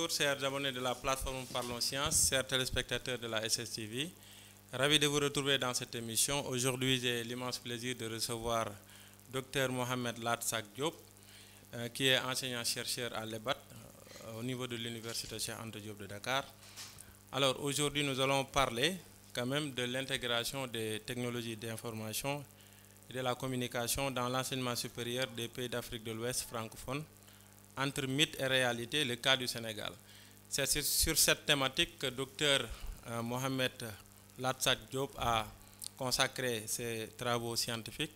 bonjour, chers abonnés de la plateforme Parlons Sciences, chers téléspectateurs de la SSTV. Ravi de vous retrouver dans cette émission. Aujourd'hui, j'ai l'immense plaisir de recevoir Dr Mohamed Latsak Diop, qui est enseignant-chercheur à l'EBAT au niveau de l'Université Cheikh Anta Diop de Dakar. Alors aujourd'hui, nous allons parler quand même de l'intégration des technologies d'information et de la communication dans l'enseignement supérieur des pays d'Afrique de l'Ouest francophone. Entre mythe et réalité, le cas du Sénégal. C'est sur cette thématique que Dr Mohamed Latsak Diop a consacré ses travaux scientifiques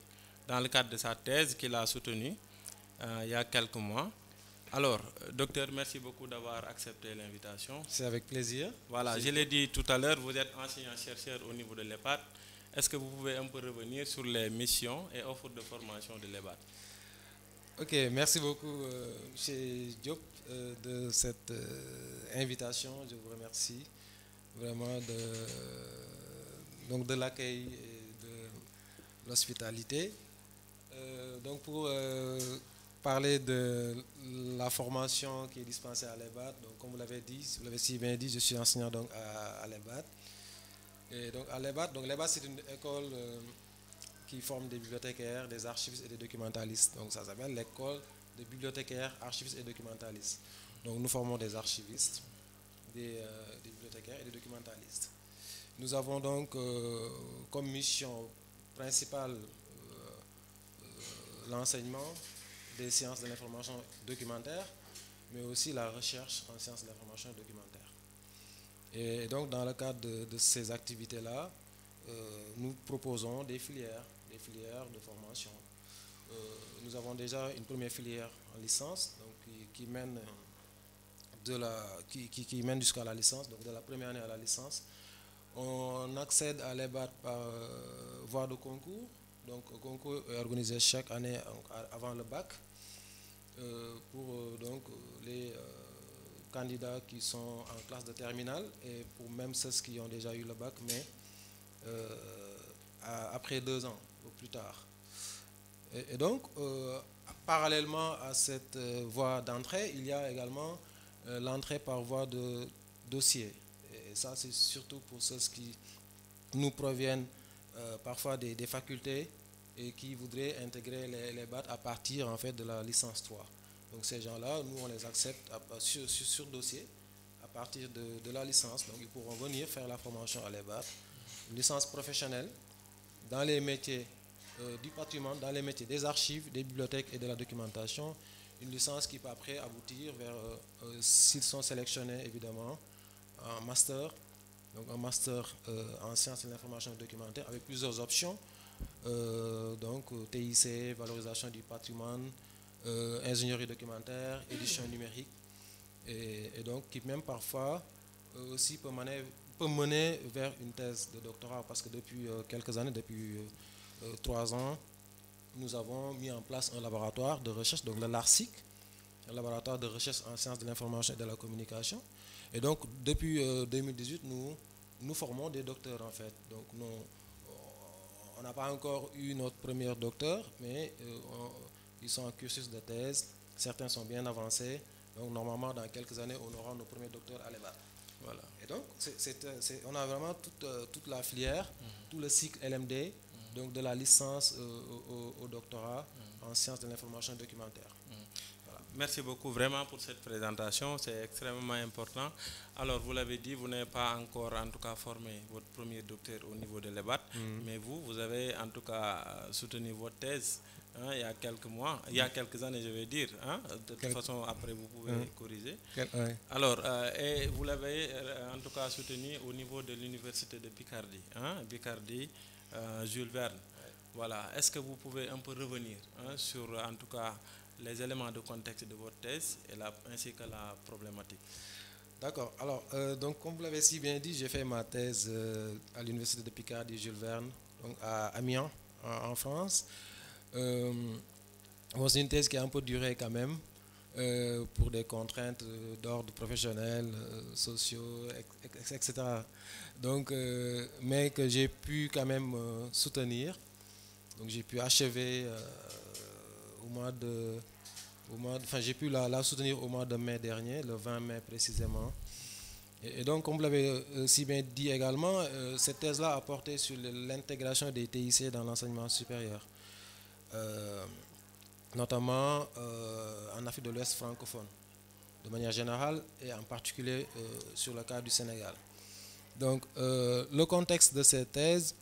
dans le cadre de sa thèse qu'il a soutenue il y a quelques mois. Alors, docteur, merci beaucoup d'avoir accepté l'invitation. C'est avec plaisir. Voilà, je l'ai dit tout à l'heure, vous êtes enseignant-chercheur au niveau de l'EBAT. Est-ce que vous pouvez un peu revenir sur les missions et offres de formation de l'EBAT? Ok, merci beaucoup, M. Diop, de cette invitation. Je vous remercie vraiment de l'accueil et de l'hospitalité. Donc, pour parler de la formation qui est dispensée à l'EBAT, donc comme vous l'avez si bien dit, je suis enseignant donc à l'EBAT. Et donc à l'EBAT, c'est une école qui forment des bibliothécaires, des archivistes et des documentalistes. Donc ça s'appelle l'école des bibliothécaires, archivistes et documentalistes. Donc nous formons des archivistes, des bibliothécaires et des documentalistes. Nous avons donc comme mission principale l'enseignement des sciences de l'information documentaire, mais aussi la recherche en sciences de l'information documentaire. Et donc dans le cadre de ces activités-là, nous proposons des filières de formation. Nous avons déjà une première filière en licence donc, qui mène jusqu'à la licence, donc de la première année à la licence. On accède à l'EBAT par voie de concours. Donc le concours est organisé chaque année avant le bac pour les candidats qui sont en classe de terminale et pour même ceux qui ont déjà eu le bac, mais après 2 ans ou plus tard. Et donc, parallèlement à cette voie d'entrée, il y a également l'entrée par voie de dossier. Et ça, c'est surtout pour ceux qui nous proviennent parfois des facultés et qui voudraient intégrer les BAT à partir en fait de la licence 3. Donc ces gens-là, nous on les accepte sur dossier à partir de la licence. Donc ils pourront venir faire la formation à l'EBAT, une licence professionnelle dans les métiers du patrimoine, dans les métiers des archives, des bibliothèques et de la documentation. Une licence qui peut après aboutir vers, s'ils sont sélectionnés évidemment, un master. Donc un master en sciences de l'information documentaire avec plusieurs options. Donc TIC, valorisation du patrimoine, ingénierie documentaire, édition numérique, et donc qui même parfois aussi peut mener vers une thèse de doctorat, parce que depuis quelques années, depuis 3 ans, nous avons mis en place un laboratoire de recherche, donc le LARSIC, un laboratoire de recherche en sciences de l'information et de la communication. Et donc depuis 2018, nous formons des docteurs en fait. Donc on n'a pas encore eu notre premier docteur, mais ils sont en cursus de thèse, certains sont bien avancés, donc normalement dans quelques années on aura nos premiers docteurs à l'EBAT. Voilà. Et donc on a vraiment toute la filière, tout le cycle LMD, donc de la licence au doctorat en sciences de l'information documentaire. Voilà. Merci beaucoup vraiment pour cette présentation, c'est extrêmement important. Alors vous l'avez dit, vous n'avez pas encore en tout cas formé votre premier docteur au niveau de l'EBAT, mais vous avez en tout cas soutenu votre thèse il y a quelques mois, il y a quelques années je vais dire, de toute façon après vous pouvez corriger. Alors, et vous l'avez en tout cas soutenu au niveau de l'université de Picardie, Picardie, Jules Verne. Voilà. Est-ce que vous pouvez un peu revenir sur en tout cas les éléments de contexte de votre thèse ainsi que la problématique? D'accord. Alors, donc comme vous l'avez si bien dit, j'ai fait ma thèse à l'université de Picardie, Jules Verne, donc à Amiens, en France. C'est une thèse qui a un peu duré quand même, pour des contraintes d'ordre professionnel, sociaux, etc. Donc, mais que j'ai pu quand même soutenir. Donc j'ai pu achever au mois de enfin, j'ai pu la soutenir au mois de mai dernier, le 20 mai précisément. Et donc, comme vous l'avez si bien dit également, cette thèse-là a porté sur l'intégration des TIC dans l'enseignement supérieur, notamment en Afrique de l'Ouest francophone, de manière générale, et en particulier sur le cas du Sénégal. Donc, le contexte de cette thèse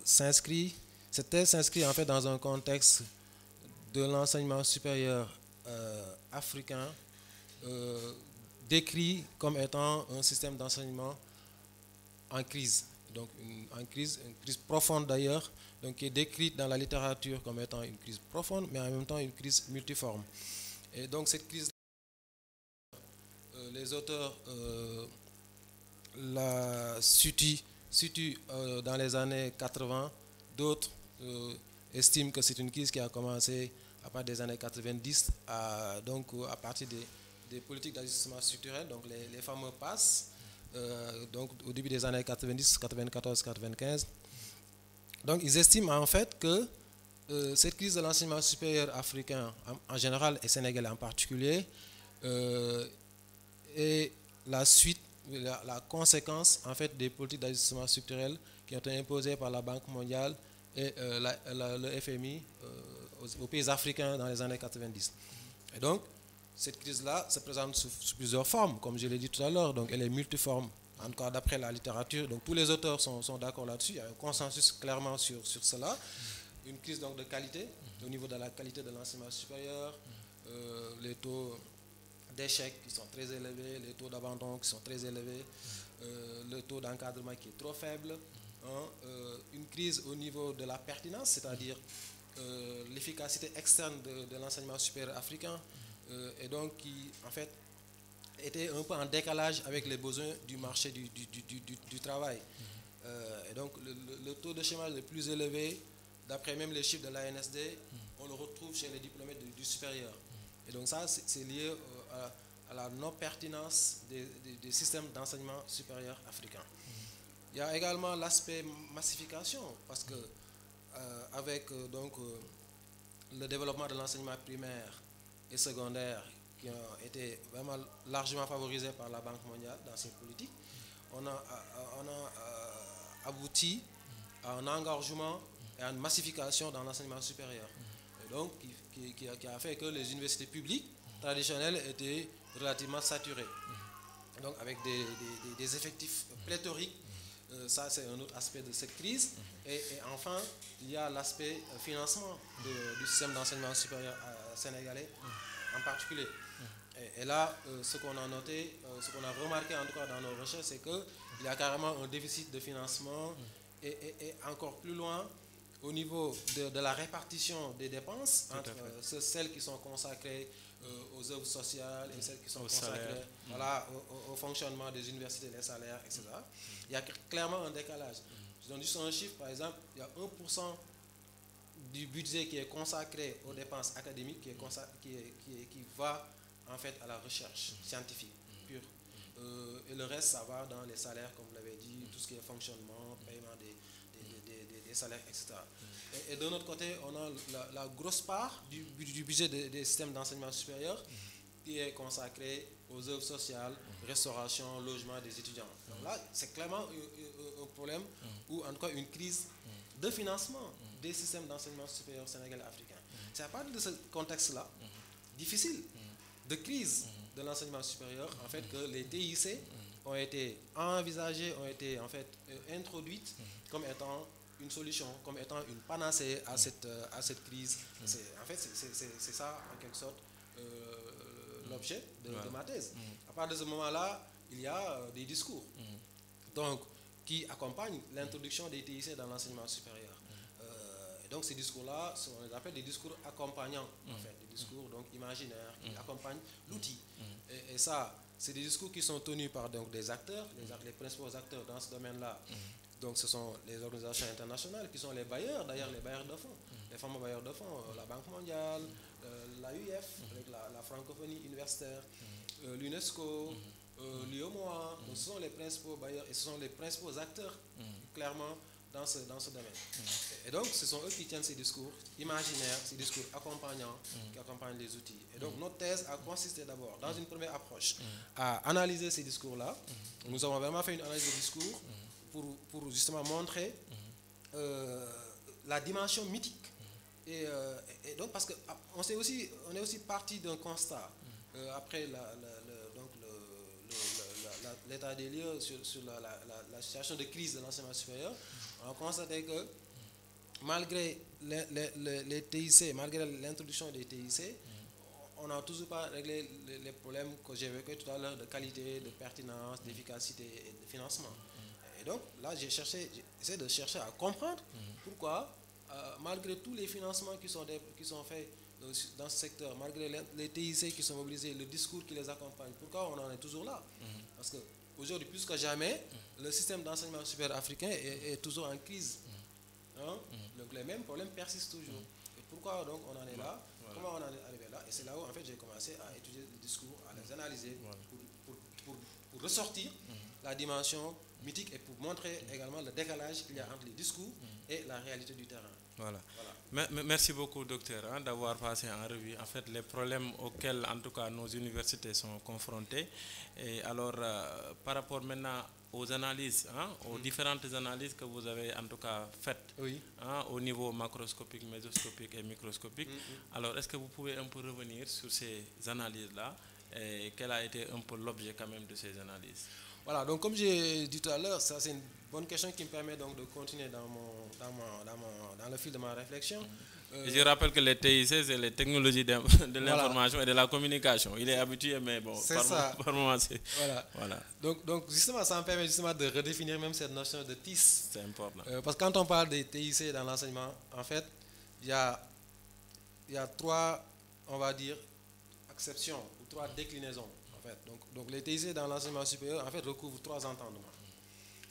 s'inscrit en fait dans un contexte de l'enseignement supérieur africain décrit comme étant un système d'enseignement en crise, donc une crise profonde d'ailleurs, donc qui est décrite dans la littérature comme étant une crise profonde, mais en même temps une crise multiforme. Et donc cette crise, les auteurs la situent dans les années 80, d'autres estiment que c'est une crise qui a commencé à partir des années 90, donc à partir des politiques d'ajustement structurel, donc les fameux PASS, donc au début des années 90, 94, 95. Donc ils estiment en fait que cette crise de l'enseignement supérieur africain en général et sénégalais en particulier est la suite, la conséquence en fait des politiques d'ajustement structurel qui ont été imposées par la Banque mondiale et le FMI aux pays africains dans les années 90. Et donc, cette crise-là se présente sous plusieurs formes, comme je l'ai dit tout à l'heure, donc elle est multiforme, en tout cas d'après la littérature, donc tous les auteurs sont d'accord là-dessus, il y a un consensus clairement sur cela. Une crise donc de qualité, au niveau de la qualité de l'enseignement supérieur, les taux d'échec qui sont très élevés, les taux d'abandon qui sont très élevés, le taux d'encadrement qui est trop faible, une crise au niveau de la pertinence, c'est-à-dire l'efficacité externe de l'enseignement supérieur africain, et donc qui en fait était un peu en décalage avec les besoins du marché du travail. Et donc le taux de chômage le plus élevé, d'après même les chiffres de l'ANSD, on le retrouve chez les diplômés du supérieur. Et donc ça, c'est lié à la non-pertinence des systèmes d'enseignement supérieur africains. Il y a également l'aspect massification, parce que avec le développement de l'enseignement primaire et secondaire qui ont été vraiment largement favorisés par la Banque mondiale dans ses politiques, on a abouti à un engorgement et à une massification dans l'enseignement supérieur. Et donc, qui a fait que les universités publiques traditionnelles étaient relativement saturées. Donc, avec des effectifs pléthoriques, ça c'est un autre aspect de cette crise. Et enfin, il y a l'aspect financement du système d'enseignement supérieur sénégalais en particulier. Et là, ce qu'on a noté, ce qu'on a remarqué en tout cas dans nos recherches, c'est qu'il y a carrément un déficit de financement et encore plus loin, au niveau de la répartition des dépenses entre celles qui sont consacrées aux œuvres sociales et celles qui sont consacrées voilà, au fonctionnement des universités, les salaires, etc. Il y a clairement un décalage. Je donne juste un chiffre, par exemple, il y a 1% du budget qui est consacré aux dépenses académiques qui va en fait à la recherche scientifique pure. Et le reste, ça va dans les salaires, comme vous l'avez dit, tout ce qui est fonctionnement, paiement des salaires, etc. Et de notre côté, on a la grosse part du budget des systèmes d'enseignement supérieur qui est consacré aux œuvres sociales, restauration, logement des étudiants. Donc là, c'est clairement un problème ou en tout cas une crise de financement des systèmes d'enseignement supérieur sénégalais africains. C'est à partir de ce contexte-là, difficile, de crise de l'enseignement supérieur, en fait, que les TIC ont été envisagées, ont été en fait introduites comme étant une solution, comme étant une panacée à cette crise. En fait, c'est ça, en quelque sorte, l'objet de ma thèse. À partir de ce moment-là, il y a des discours donc, qui accompagnent l'introduction des TIC dans l'enseignement supérieur. Et donc, ces discours-là, on les appelle des discours accompagnants, en fait, des discours donc, imaginaires qui accompagnent l'outil. Et ça, c'est des discours qui sont tenus par donc, des acteurs, les principaux acteurs dans ce domaine-là. Donc, ce sont les organisations internationales qui sont les bailleurs, d'ailleurs les bailleurs de fonds, les fameux bailleurs de fonds, la Banque mondiale, l'AUF, avec la francophonie universitaire, l'UNESCO, l'UOMOA. Donc, ce sont les principaux bailleurs et ce sont les principaux acteurs, clairement, dans ce domaine. Et donc, ce sont eux qui tiennent ces discours imaginaires, ces discours accompagnants, qui accompagnent les outils. Et donc, notre thèse a consisté d'abord, dans une première approche, à analyser ces discours-là. Nous avons vraiment fait une analyse des discours pour justement montrer la dimension mythique. Et donc, parce qu'on est aussi parti d'un constat, après l'état des lieux sur la situation de crise de l'enseignement supérieur, on a constaté que malgré les TIC, malgré l'introduction des TIC, on n'a toujours pas réglé les problèmes que j'évoquais tout à l'heure de qualité, de pertinence, d'efficacité et de financement. Et donc là, j'essaie de chercher à comprendre pourquoi, malgré tous les financements qui sont faits dans ce secteur, malgré les TIC qui sont mobilisés, le discours qui les accompagne, pourquoi on en est toujours là? Parce qu'aujourd'hui, plus que jamais, le système d'enseignement supérieur africain est toujours en crise. Hein? Donc les mêmes problèmes persistent toujours. Et pourquoi donc on en est là? Comment on en est arrivé là? Et c'est là où en fait j'ai commencé à étudier les discours, à les analyser pour ressortir la dimension mythique et pour montrer également le décalage qu'il y a entre les discours et la réalité du terrain. Voilà. Merci beaucoup, docteur, d'avoir passé en revue en fait les problèmes auxquels en tout cas nos universités sont confrontées. Et alors, par rapport maintenant aux analyses, aux différentes analyses que vous avez en tout cas faites au niveau macroscopique, mésoscopique et microscopique. Alors, est-ce que vous pouvez un peu revenir sur ces analyses-là et quel a été un peu l'objet quand même de ces analyses? Voilà, donc comme j'ai dit tout à l'heure, ça c'est une bonne question qui me permet donc de continuer dans le fil de ma réflexion. Je rappelle que les TIC, c'est les technologies de l'information et de la communication. Il est habitué, mais bon, par moment, c'est... Voilà. Donc justement, ça me permet justement de redéfinir même cette notion de TIS. C'est important. Parce que quand on parle des TIC dans l'enseignement, en fait, il y a trois, on va dire, acceptions ou trois déclinaisons. Donc les TIC dans l'enseignement supérieur en fait recouvrent trois entendements.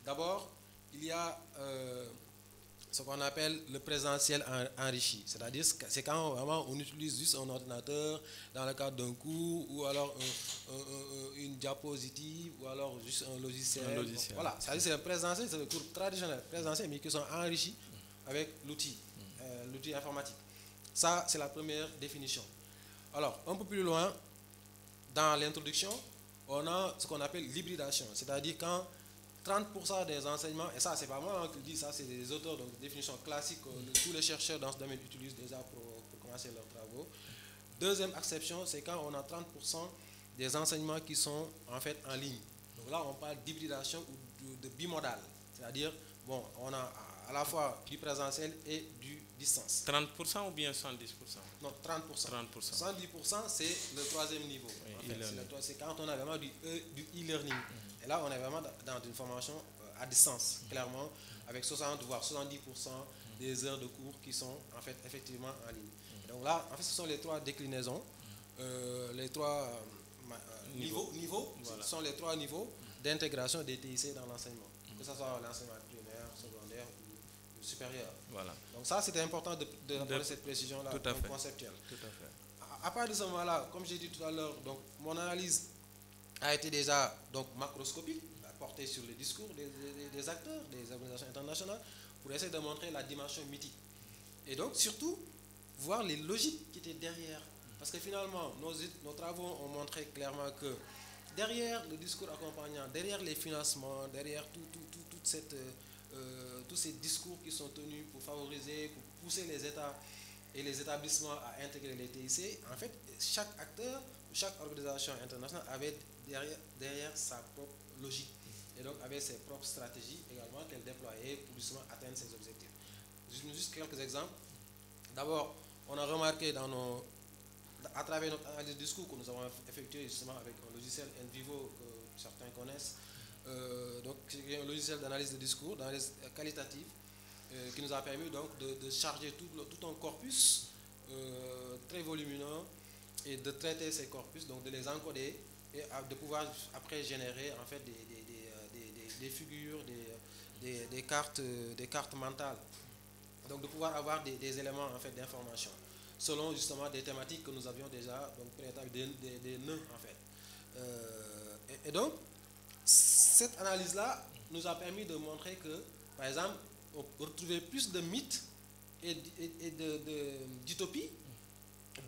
D'abord, il y a ce qu'on appelle le présentiel enrichi, c'est-à-dire c'est quand vraiment on utilise juste un ordinateur dans le cadre d'un cours ou alors une diapositive ou alors juste un logiciel. Voilà, c'est le présentiel, c'est le cours traditionnel présentiel mais qui sont enrichis avec l'outil informatique. Ça, c'est la première définition. Alors, un peu plus loin, dans l'introduction, on a ce qu'on appelle l'hybridation, c'est-à-dire quand 30% des enseignements, et ça c'est pas moi qui le dis, ça c'est des auteurs, donc définition classique que tous les chercheurs dans ce domaine utilisent déjà pour commencer leurs travaux. Deuxième exception, c'est quand on a 30% des enseignements qui sont en fait en ligne. Donc là on parle d'hybridation ou de bimodal, c'est-à-dire, bon, on a à la fois du présentiel et du distance. 30% ou bien 70%? Non, 30%. 70%, c'est le troisième niveau. Oui, en fait, c'est quand on a vraiment du e-learning. Et là, on est vraiment dans une formation à distance, clairement, avec 60 voire 70% des heures de cours qui sont en fait effectivement en ligne. Donc là, en fait, ce sont les trois déclinaisons, les trois niveaux, voilà. Ce sont les trois niveaux d'intégration des TIC dans l'enseignement, que ce soit l'enseignement primaire, secondaire ou supérieur. Voilà. Donc ça, c'était important de donner cette précision-là conceptuelle. Tout à fait. À part de ce moment-là, comme j'ai dit tout à l'heure, donc mon analyse a été déjà donc macroscopique, portée sur les discours des acteurs, des organisations internationales, pour essayer de montrer la dimension mythique. Et donc, surtout, voir les logiques qui étaient derrière. Parce que finalement, nos travaux ont montré clairement que derrière le discours accompagnant, derrière les financements, derrière tous ces discours qui sont tenus pour favoriser, pour pousser les États et les établissements à intégrer les TIC, en fait, chaque acteur, chaque organisation internationale avait derrière sa propre logique et donc avait ses propres stratégies également qu'elle déployait pour justement atteindre ses objectifs. Juste quelques exemples. D'abord, on a remarqué à travers notre analyse de discours que nous avons effectué justement avec un logiciel NVivo que certains connaissent, donc c'est un logiciel d'analyse de discours, d'analyse qualitative, qui nous a permis donc de charger tout un corpus très volumineux et de traiter ces corpus, donc de les encoder et de pouvoir après générer en fait des figures, des cartes mentales, donc de pouvoir avoir des éléments en fait d'information selon justement des thématiques que nous avions déjà donc préétablies, des nœuds en fait. Et donc cette analyse là nous a permis de montrer que par exemple on retrouvait plus de mythes et d'utopie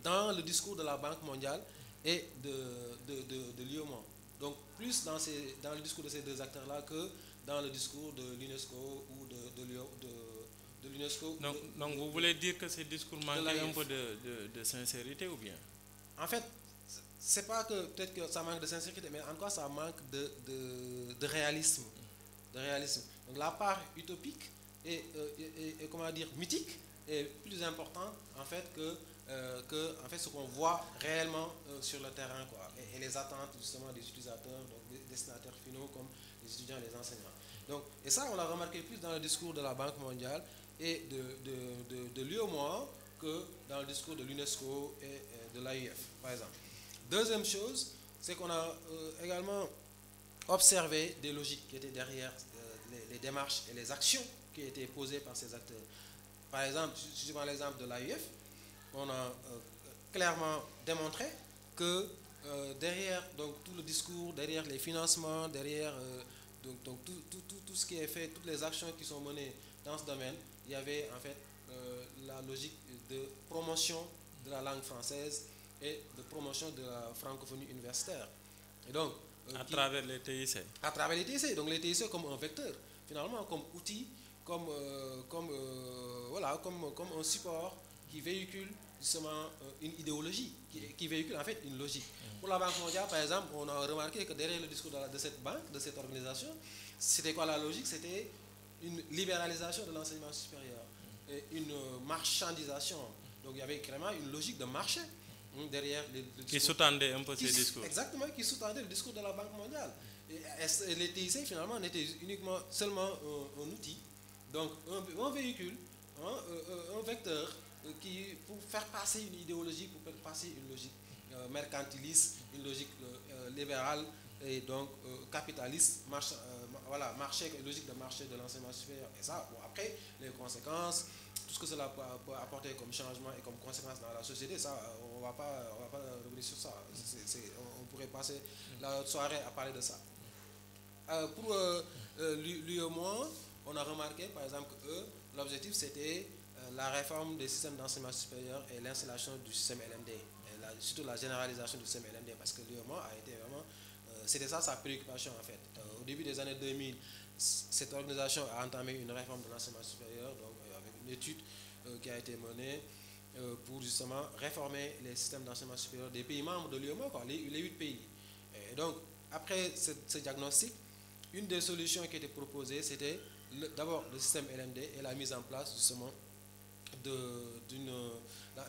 dans le discours de la Banque mondiale et de l'UEMOA. Donc plus dans le discours de ces deux acteurs-là que dans le discours de l'UNESCO ou de l'UNESCO. Donc vous voulez dire que ces discours manquent un peu de sincérité ou bien? En fait, c'est pas que peut-être que ça manque de sincérité, mais en tout cas ça manque de réalisme. De réalisme. Donc la part utopique et comment dire, mythique est plus importante en fait que en fait ce qu'on voit réellement sur le terrain, quoi, et les attentes justement des utilisateurs, donc des destinataires finaux comme les étudiants et les enseignants. Donc, et ça on l'a remarqué plus dans le discours de la Banque mondiale et de l'UEMOA que dans le discours de l'UNESCO et de l'AIF par exemple. Deuxième chose, c'est qu'on a également observé des logiques qui étaient derrière les démarches et les actions qui étaient posées par ces acteurs. Par exemple, si je prends l'exemple de l'AIF, on a clairement démontré que derrière donc, tout le discours, derrière les financements, derrière donc, tout ce qui est fait, toutes les actions qui sont menées dans ce domaine, il y avait en fait la logique de promotion de la langue française et de promotion de la francophonie universitaire. Et donc, à travers les TIC. À travers les TIC. Donc les TIC comme un vecteur, finalement, comme outil, comme un support qui véhicule justement une idéologie, qui véhicule en fait une logique. Pour la Banque mondiale, par exemple, on a remarqué que derrière le discours de cette banque, de cette organisation, c'était quoi la logique? C'était une libéralisation de l'enseignement supérieur, et une marchandisation. Donc il y avait vraiment une logique de marché derrière le discours. Qui sous-tendait un peu ces discours. Exactement, qui sous-tendait le discours de la Banque mondiale. Et les TIC finalement n'étaient seulement un outil, donc un véhicule, un vecteur pour faire passer une idéologie, pour faire passer une logique mercantiliste, une logique libérale et donc capitaliste, marché, logique de marché de l'enseignement supérieur. Et ça, bon, après, les conséquences, tout ce que cela peut apporter comme changement et comme conséquence dans la société, ça, on va pas revenir sur ça. On pourrait passer la soirée à parler de ça. Pour l'UEMOA, on a remarqué par exemple que l'objectif c'était la réforme des systèmes d'enseignement supérieur et l'installation du système LMD, et surtout la généralisation du système LMD, parce que l'UEMOA a été vraiment, c'était ça sa préoccupation en fait. Au début des années 2000, cette organisation a entamé une réforme de l'enseignement supérieur, donc avec une étude qui a été menée pour justement réformer les systèmes d'enseignement supérieur des pays membres de l'UEMOA, les 8 pays. Et donc, après ce diagnostic, une des solutions qui était proposée, c'était d'abord le système LMD et la mise en place justement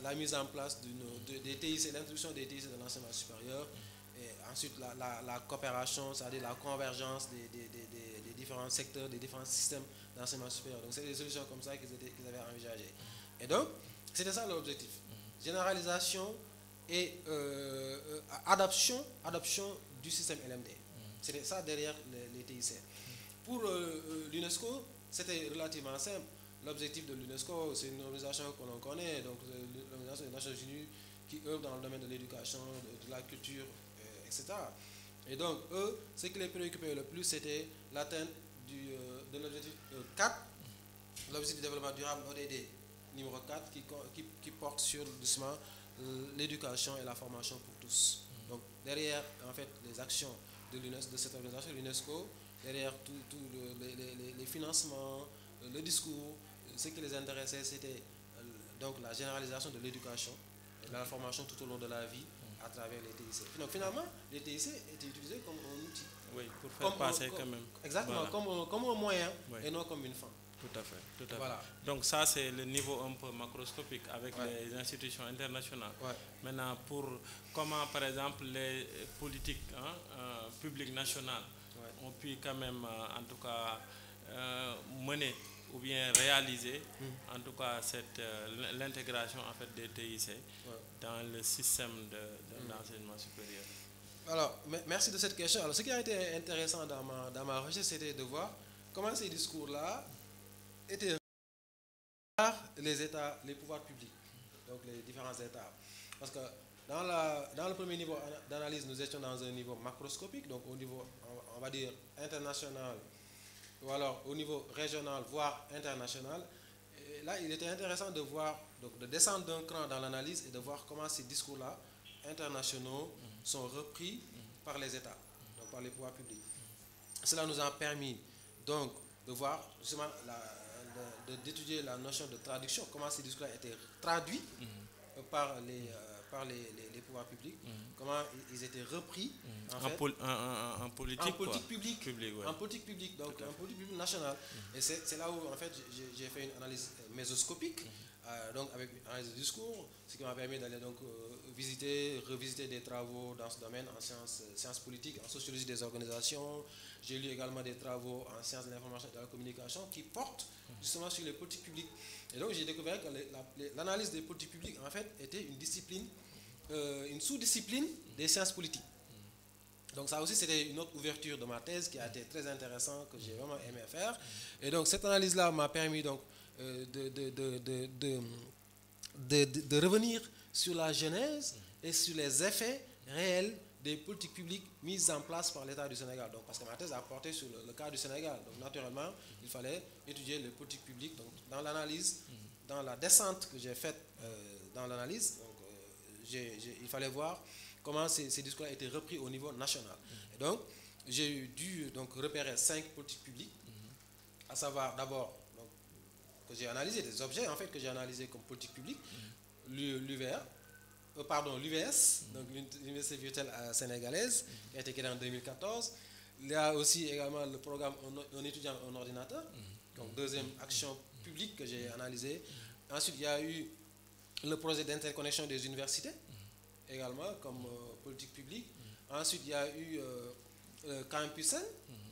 la mise en place des TIC, l'introduction des TIC de l'enseignement supérieur, et ensuite la coopération, c'est-à-dire la convergence des différents secteurs, des différents systèmes d'enseignement supérieur. Donc c'est des solutions comme ça qu'ils avaient envisagées. Et donc, c'était ça l'objectif. Généralisation et adoption du système LMD. C'était ça derrière les TIC. Pour l'UNESCO, c'était relativement simple. L'objectif de l'UNESCO, c'est une organisation que l'on connaît, donc l'organisation des Nations Unies qui œuvre dans le domaine de l'éducation, de la culture, etc. Et donc, eux, ce qui les préoccupait le plus, c'était l'atteinte de l'objectif 4, l'objectif de développement durable ODD numéro 4, qui porte sur doucement l'éducation et la formation pour tous. Donc, derrière, en fait, les actions de cette organisation, l'UNESCO, derrière tous les financements, le discours, ce qui les intéressait, c'était donc la généralisation de l'éducation et de la formation tout au long de la vie à travers les TIC. Donc finalement, les TIC étaient utilisés comme un outil. Oui, pour faire passer quand même. Exactement, voilà. comme un moyen, oui, et non comme une fin. Tout à fait, tout à fait. Voilà. Donc ça, c'est le niveau un peu macroscopique avec les institutions internationales. Maintenant, comment, par exemple, les politiques publiques nationales ont pu quand même, en tout cas, mener ou bien réaliser, en tout cas, l'intégration en fait des TIC dans le système d'enseignement supérieur. Alors, merci de cette question. Alors, ce qui a été intéressant dans ma recherche, c'était de voir comment ces discours-là étaient par les États, les pouvoirs publics, donc les différents États. Parce que dans le premier niveau d'analyse, nous étions dans un niveau macroscopique, donc au niveau, on va dire, international ou alors au niveau régional, voire international. Et là, il était intéressant de voir, donc de descendre d'un cran dans l'analyse et de voir comment ces discours-là internationaux sont repris par les États, donc par les pouvoirs publics. Cela nous a permis donc de voir justement d'étudier la notion de traduction, comment ces discours ont été traduits par les pouvoirs publics, comment ils étaient repris en fait, en politique, publique, ouais. en politique publique, donc en politique publique nationale. Et c'est là où en fait j'ai fait une analyse mésoscopique, donc avec une analyse de discours, ce qui m'a permis d'aller donc revisiter des travaux dans ce domaine en sciences politiques, en sociologie des organisations. J'ai lu également des travaux en sciences de l'information et de la communication qui portent justement sur les politiques publiques. Et donc j'ai découvert que l'analyse des politiques publiques en fait était une discipline, une sous-discipline des sciences politiques. Donc ça aussi c'était une autre ouverture de ma thèse qui a été très intéressante, que j'ai vraiment aimé faire. Et donc cette analyse-là m'a permis donc de revenir sur la genèse et sur les effets réels des politiques publiques mises en place par l'État du Sénégal. Donc, parce que ma thèse a porté sur le cas du Sénégal. Donc, naturellement, il fallait étudier les politiques publiques. Donc, dans l'analyse, dans la descente que j'ai faite dans l'analyse, il fallait voir comment ces discours ont été repris au niveau national. Et donc, j'ai dû donc, repérer 5 politiques publiques, à savoir d'abord que j'ai analysé, des objets en fait que j'ai analysés comme politique publique, l'UVS, donc l'Université virtuelle sénégalaise, qui a été créée en 2014. Il y a aussi également le programme Un étudiant, un ordinateur, donc deuxième action publique que j'ai analysée. Ensuite, il y a eu le projet d'interconnexion des universités, également comme politique publique. Ensuite, il y a eu Campus N,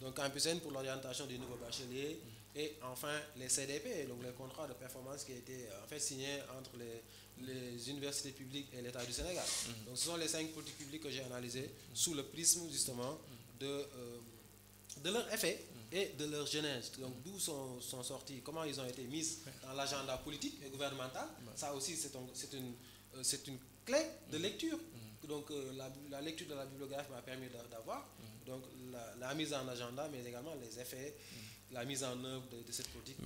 donc Campus N pour l'orientation des nouveaux bacheliers. Et enfin, les CDP, donc les contrats de performance qui ont été en fait signés entre les universités publiques et l'État du Sénégal. Donc ce sont les 5 politiques publiques que j'ai analysées sous le prisme justement de leur effet et de leur genèse. Donc d'où sont sortis, comment ils ont été mis dans l'agenda politique et gouvernemental. Ça aussi c'est une clé de lecture. Donc la lecture de la bibliographie m'a permis d'avoir donc la mise en agenda, mais également les effets, la mise en œuvre de cette politique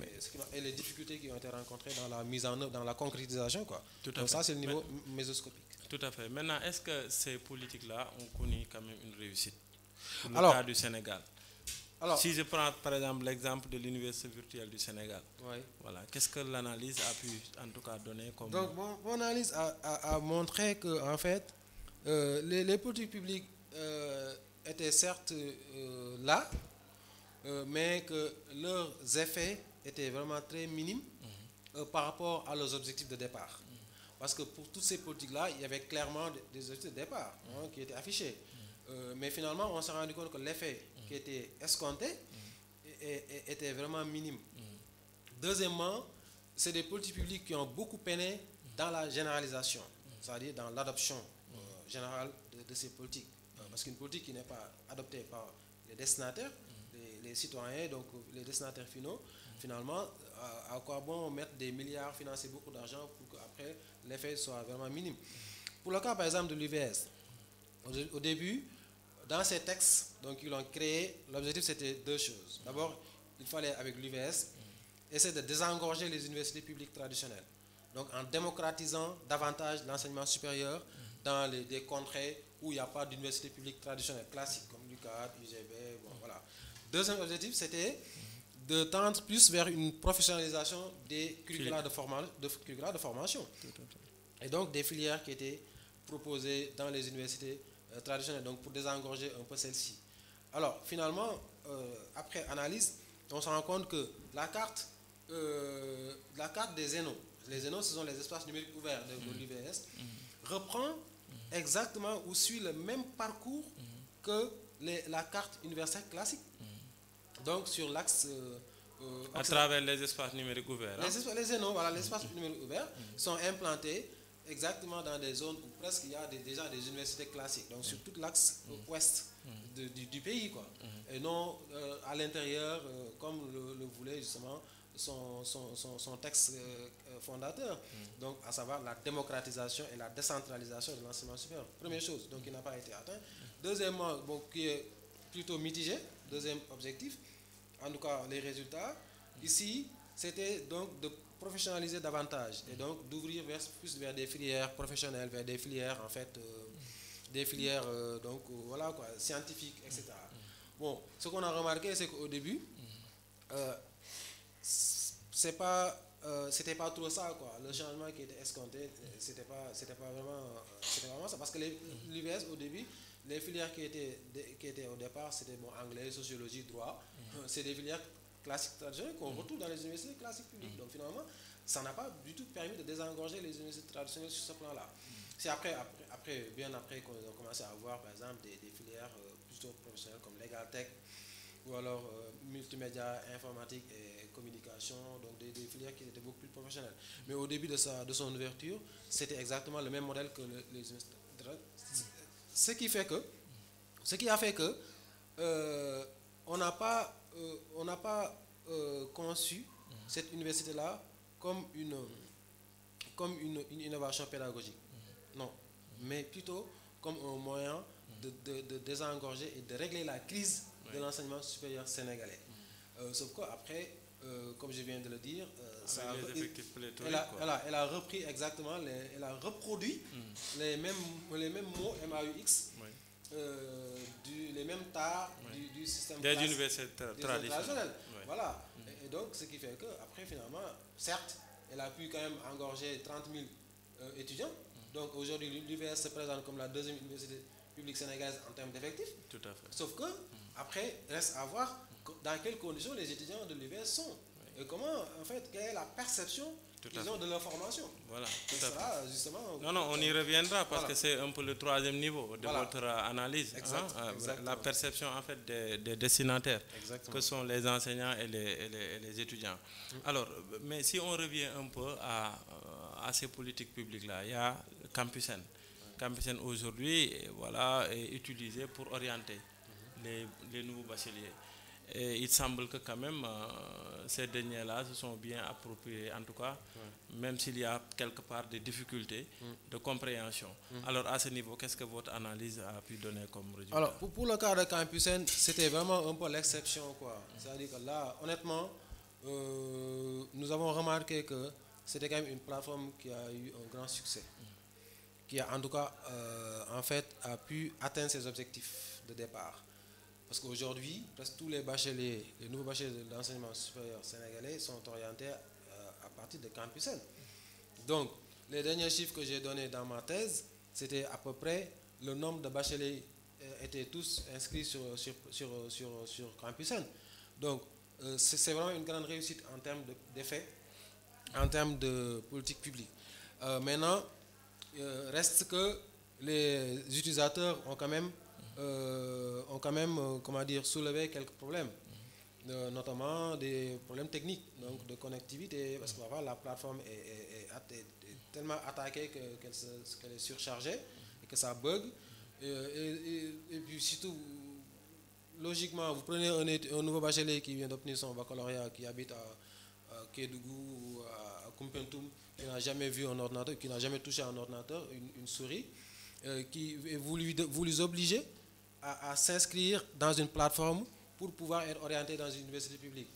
et les difficultés qui ont été rencontrées dans la mise en œuvre, dans la concrétisation, quoi. Donc ça c'est le niveau mésoscopique. Tout à fait. Maintenant, est-ce que ces politiques-là ont connu quand même une réussite pour le cas du Sénégal? Alors, si je prends par exemple l'exemple de l'Université virtuelle du Sénégal, voilà, qu'est-ce que l'analyse a pu en tout cas donner comme... Donc mon analyse a montré que en fait les politiques publiques étaient certes là, mais que leurs effets étaient vraiment très minimes par rapport à leurs objectifs de départ. Parce que pour toutes ces politiques-là, il y avait clairement des objectifs de départ qui étaient affichés. Mais finalement, on s'est rendu compte que l'effet qui était escompté était vraiment minime. Deuxièmement, c'est des politiques publiques qui ont beaucoup peiné dans la généralisation, c'est-à-dire dans l'adoption générale de ces politiques. Parce qu'une politique qui n'est pas adoptée par les destinataires, les citoyens, donc les destinataires finaux, finalement, à quoi bon mettre des milliards, financer beaucoup d'argent pour qu'après l'effet soit vraiment minime. Pour le cas par exemple de l'UVS, au début, dans ces textes donc, qu'ils ont créés, l'objectif c'était 2 choses. D'abord, il fallait avec l'UVS essayer de désengorger les universités publiques traditionnelles. Donc en démocratisant davantage l'enseignement supérieur dans des contrées où il n'y a pas d'université publique traditionnelle classique comme l'UCAD, UGB, bon, voilà. Deuxième objectif, c'était de tendre plus vers une professionnalisation des curricula de formation. Et donc des filières qui étaient proposées dans les universités traditionnelles, donc pour désengorger un peu celles-ci. Alors finalement, après analyse, on se rend compte que la carte des zénos, les zénos ce sont les espaces numériques ouverts de l'UVS, reprend exactement ou suit le même parcours que la carte universelle classique. Donc sur l'axe... à travers les espaces numériques ouverts. Les zénos, voilà, les espaces numériques ouverts sont implantés exactement dans des zones où presque il y a déjà des universités classiques, donc sur tout l'axe ouest du pays, quoi. Et non à l'intérieur, comme le voulait justement son texte fondateur, donc à savoir la démocratisation et la décentralisation de l'enseignement supérieur. Première chose, donc qui n'a pas été atteint. Deuxièmement, bon, qui est plutôt mitigé, deuxième objectif, en tout cas les résultats. Ici, c'était donc de professionnaliser davantage et donc d'ouvrir plus vers des filières professionnelles, vers des filières en fait, des filières donc voilà quoi, scientifiques, etc. Bon, ce qu'on a remarqué, c'est qu'au début, euh, c'était pas trop ça quoi. Le changement qui était escompté, c'était vraiment ça parce que l'UVS au début, les filières qui étaient au départ, c'était bon, anglais, sociologie, droit. C'est des filières classiques traditionnelles qu'on retrouve dans les universités classiques publiques. Donc finalement, ça n'a pas du tout permis de désengorger les universités traditionnelles sur ce plan-là. C'est bien après qu'on a commencé à avoir par exemple des filières plutôt professionnelles comme Legal Tech ou alors multimédia, informatique et communication, donc des filières qui étaient beaucoup plus professionnelles. Mais au début de son ouverture, c'était exactement le même modèle que les universités. Ce qui fait que, ce qui a fait que on n'a pas, conçu cette université-là comme une innovation pédagogique. Non, mais plutôt comme un moyen de désengorger et de régler la crise de l'enseignement supérieur sénégalais. Sauf qu'après, comme je viens de le dire, elle a repris exactement, elle a reproduit les mêmes mots MAUX, les mêmes tares du système des universités traditionnelles. Voilà. Et donc, ce qui fait que après finalement, certes, elle a pu quand même engorger 30 000 étudiants. Donc aujourd'hui, l'UVS se présente comme la deuxième université publique sénégalaise en termes d'effectifs. Tout à fait. Sauf que, après, reste à voir dans quelles conditions les étudiants de l'UVS sont. Et comment, en fait, quelle est la perception qu'ils ont de leur formation. Voilà, tout à fait. Justement, non, on y reviendra parce que c'est un peu le troisième niveau de votre analyse. La perception, en fait, des destinataires, que sont les enseignants et les étudiants. Alors, mais si on revient un peu à ces politiques publiques-là, il y a Campusen. Campusen aujourd'hui, voilà, est utilisé pour orienter les nouveaux bacheliers. Et il semble que quand même ces derniers-là se sont bien appropriés, en tout cas, même s'il y a quelque part des difficultés de compréhension. Alors à ce niveau, qu'est-ce que votre analyse a pu donner comme résultat? Alors pour le cas de Campusen, c'était vraiment un peu l'exception, quoi. C'est-à-dire que là, honnêtement, nous avons remarqué que c'était quand même une plateforme qui a eu un grand succès, qui a en tout cas, en fait, a pu atteindre ses objectifs de départ. Parce qu'aujourd'hui, presque tous les bacheliers, les nouveaux bacheliers de l'enseignement supérieur sénégalais sont orientés à partir de Campusen. Donc, les derniers chiffres que j'ai donnés dans ma thèse, c'était à peu près le nombre de bacheliers étaient tous inscrits sur Campusen. Donc, c'est vraiment une grande réussite en termes d'effet, en termes de politique publique. Maintenant, reste que les utilisateurs ont quand même comment dire, soulevé quelques problèmes, notamment des problèmes techniques, donc de connectivité, parce que la plateforme est tellement attaquée qu'elle est surchargée et que ça bug. Et puis surtout, logiquement, vous prenez un nouveau bachelier qui vient d'obtenir son baccalauréat, qui habite à Kédougou ou à Kumpentoum, qui n'a jamais vu un ordinateur, qui n'a jamais touché un ordinateur, une souris, vous les obligez à s'inscrire dans une plateforme pour pouvoir être orienté dans une université publique.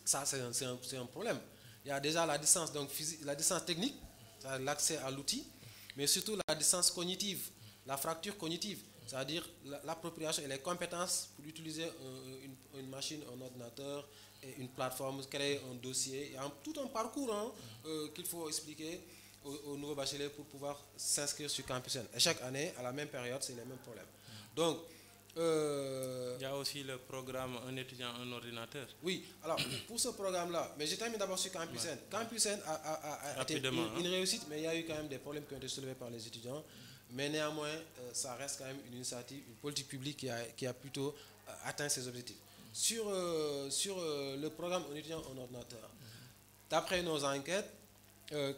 Ça, c'est un problème. Il y a déjà la distance, donc la distance technique, l'accès à l'outil, mais surtout la distance cognitive, la fracture cognitive, c'est-à-dire l'appropriation et les compétences pour utiliser une machine, un ordinateur et une plateforme, créer un dossier. Il y a tout un parcours qu'il faut expliquer aux nouveaux bacheliers pour pouvoir s'inscrire sur Campusen. Et chaque année, à la même période, c'est les mêmes problèmes. Donc, il y a aussi le programme Un étudiant, un ordinateur. Oui, alors pour ce programme-là, mais je termine d'abord sur Campusen. Campusen a été une réussite, mais il y a eu quand même des problèmes qui ont été soulevés par les étudiants. Mais néanmoins, ça reste quand même une initiative, une politique publique qui a plutôt atteint ses objectifs. Sur le programme Un étudiant, un ordinateur, d'après nos enquêtes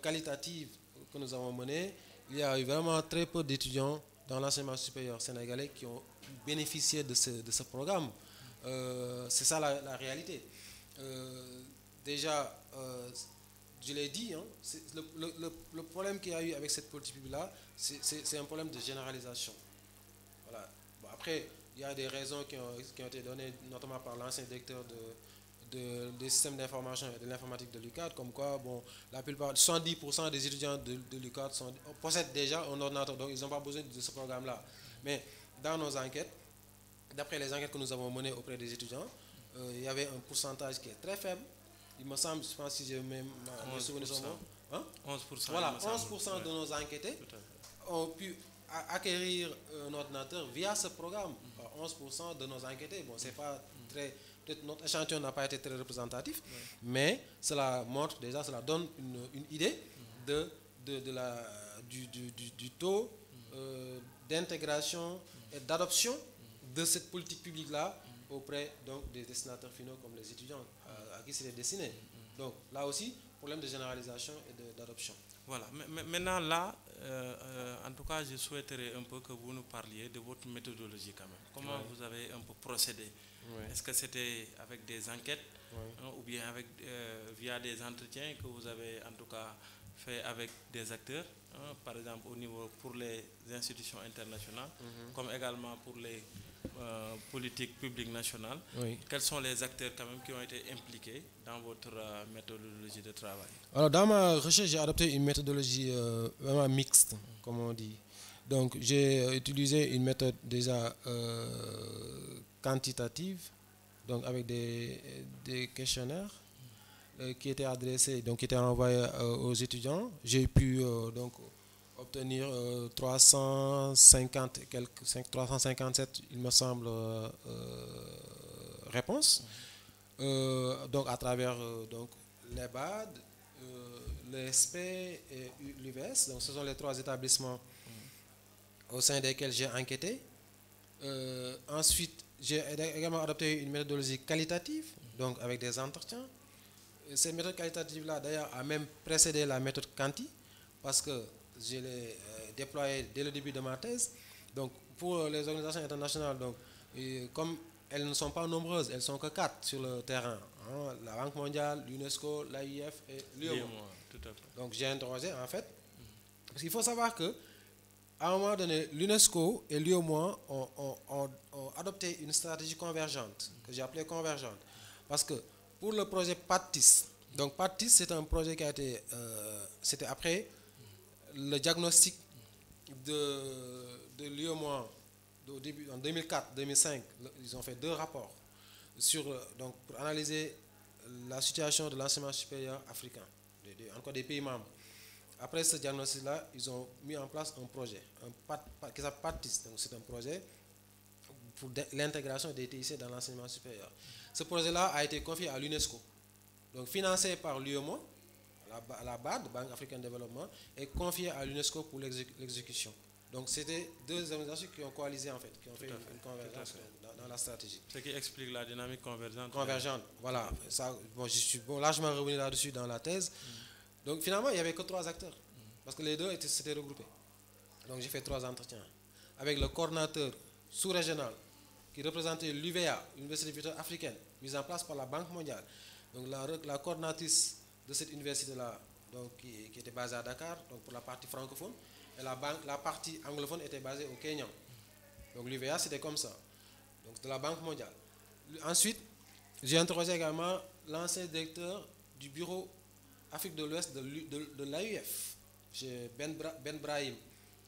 qualitatives que nous avons menées, il y a eu vraiment très peu d'étudiants dans l'enseignement supérieur sénégalais qui ont bénéficié de ce programme. C'est ça la réalité. Déjà, je l'ai dit, le problème qu'il y a eu avec cette politique publique-là, c'est un problème de généralisation. Voilà. Bon, après, il y a des raisons qui ont été données, notamment par l'ancien directeur des systèmes d'information et de l'informatique de l'UCAD, comme quoi, bon, la plupart, 70% des étudiants de l'UCAD possèdent déjà un ordinateur, donc ils n'ont pas besoin de ce programme-là. Mais dans nos enquêtes, d'après les enquêtes que nous avons menées auprès des étudiants, il y avait un pourcentage qui est très faible. Il me semble, je pense, si je me souviens son nom, hein? 11%. Voilà, 11% de nos enquêtés ont pu acquérir un ordinateur via ce programme. 11% de nos enquêtés, bon, c'est pas très, peut-être notre échantillon n'a pas été très représentatif, mais cela montre déjà, cela donne une idée du taux d'intégration et d'adoption de cette politique publique-là auprès donc, des destinataires finaux comme les étudiants à qui c'est destiné. Donc là aussi, problème de généralisation et d'adoption. Voilà, mais maintenant là, en tout cas, je souhaiterais un peu que vous nous parliez de votre méthodologie quand même. Comment vous avez un peu procédé? Est-ce que c'était avec des enquêtes ou bien via des entretiens que vous avez en tout cas fait avec des acteurs, par exemple au niveau pour les institutions internationales, comme également pour les politiques publiques nationales. Quels sont les acteurs quand même qui ont été impliqués dans votre méthodologie de travail? Alors dans ma recherche, j'ai adopté une méthodologie vraiment mixte, comme on dit. Donc j'ai utilisé une méthode déjà quantitative, donc avec des questionnaires qui étaient adressés, donc qui étaient envoyés aux étudiants. J'ai pu donc obtenir 357, il me semble, réponses. Donc à travers donc l'EBAD, l'ESP et l'UVS. Donc ce sont les trois établissements au sein desquels j'ai enquêté. Ensuite, j'ai également adopté une méthodologie qualitative, donc avec des entretiens. Cette méthode qualitative-là, d'ailleurs, a même précédé la méthode Quanti, parce que je l'ai déployée dès le début de ma thèse. Donc, pour les organisations internationales, donc, comme elles ne sont pas nombreuses, elles ne sont que 4 sur le terrain. Hein, la Banque mondiale, l'UNESCO, l'AIF et l'UEMOA. Donc, j'ai interrogé, en fait, parce qu'il faut savoir que à un moment donné, l'UNESCO et l'UEMOA ont adopté une stratégie convergente, que j'ai appelée convergente. Parce que pour le projet PATIS, donc PATIS, c'est un projet qui a été, c'était après le diagnostic de l'UEMOA au début, en 2004-2005, ils ont fait 2 rapports donc, pour analyser la situation de l'enseignement supérieur africain, encore des pays membres. Après ce diagnostic-là, ils ont mis en place un projet qui s'appelle PATIS. Donc c'est un projet pour l'intégration des TIC dans l'enseignement supérieur. Ce projet-là a été confié à l'UNESCO, donc financé par l'UEMOA, la BAD, Banque africaine de développement, et confié à l'UNESCO pour l'exécution. Donc c'était 2 organisations qui ont coalisé en fait, qui ont fait une convergence dans la stratégie. Ce qui explique la dynamique convergente. Convergente, voilà. Ça, bon, je suis largement revenu là-dessus dans la thèse. Donc finalement, il n'y avait que 3 acteurs, parce que les 2 s'étaient regroupés. Donc j'ai fait 3 entretiens avec le coordinateur sous-régional qui représentait l'UVA, l'Université virtuelle africaine, mise en place par la Banque mondiale. Donc la coordinatrice de cette université-là, donc, qui était basée à Dakar, donc pour la partie francophone, et la partie anglophone était basée au Kenya. Donc l'UVA, c'était comme ça, donc de la Banque mondiale. Ensuite, j'ai interrogé également l'ancien directeur du bureau Afrique de l'Ouest de l'AUF, Ben Brahim,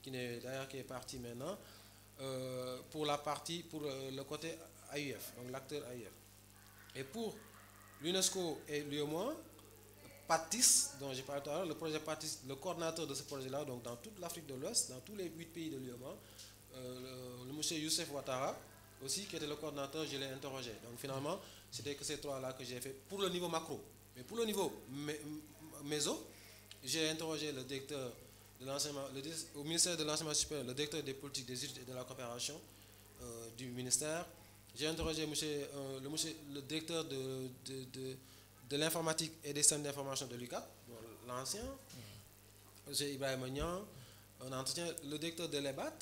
qui est parti maintenant, pour le côté AUF, donc l'acteur AUF. Et pour l'UNESCO et l'UEMOA, PATIS, dont j'ai parlé tout à l'heure, le projet PATIS, le coordinateur de ce projet-là, donc dans toute l'Afrique de l'Ouest, dans tous les 8 pays de l'UEMOA, le monsieur Youssef Ouattara, aussi, qui était le coordinateur, je l'ai interrogé. Donc finalement, c'était que ces 3-là que j'ai fait pour le niveau macro. Mais pour le niveau méso, j'ai interrogé le directeur de l'enseignement, au ministère de l'enseignement supérieur, le directeur des politiques des études et de la coopération du ministère. J'ai interrogé le directeur de l'informatique et des systèmes d'information de l'UCAD, l'ancien, M. Ibrahim Niang. On a entretien le directeur de l'EBAT,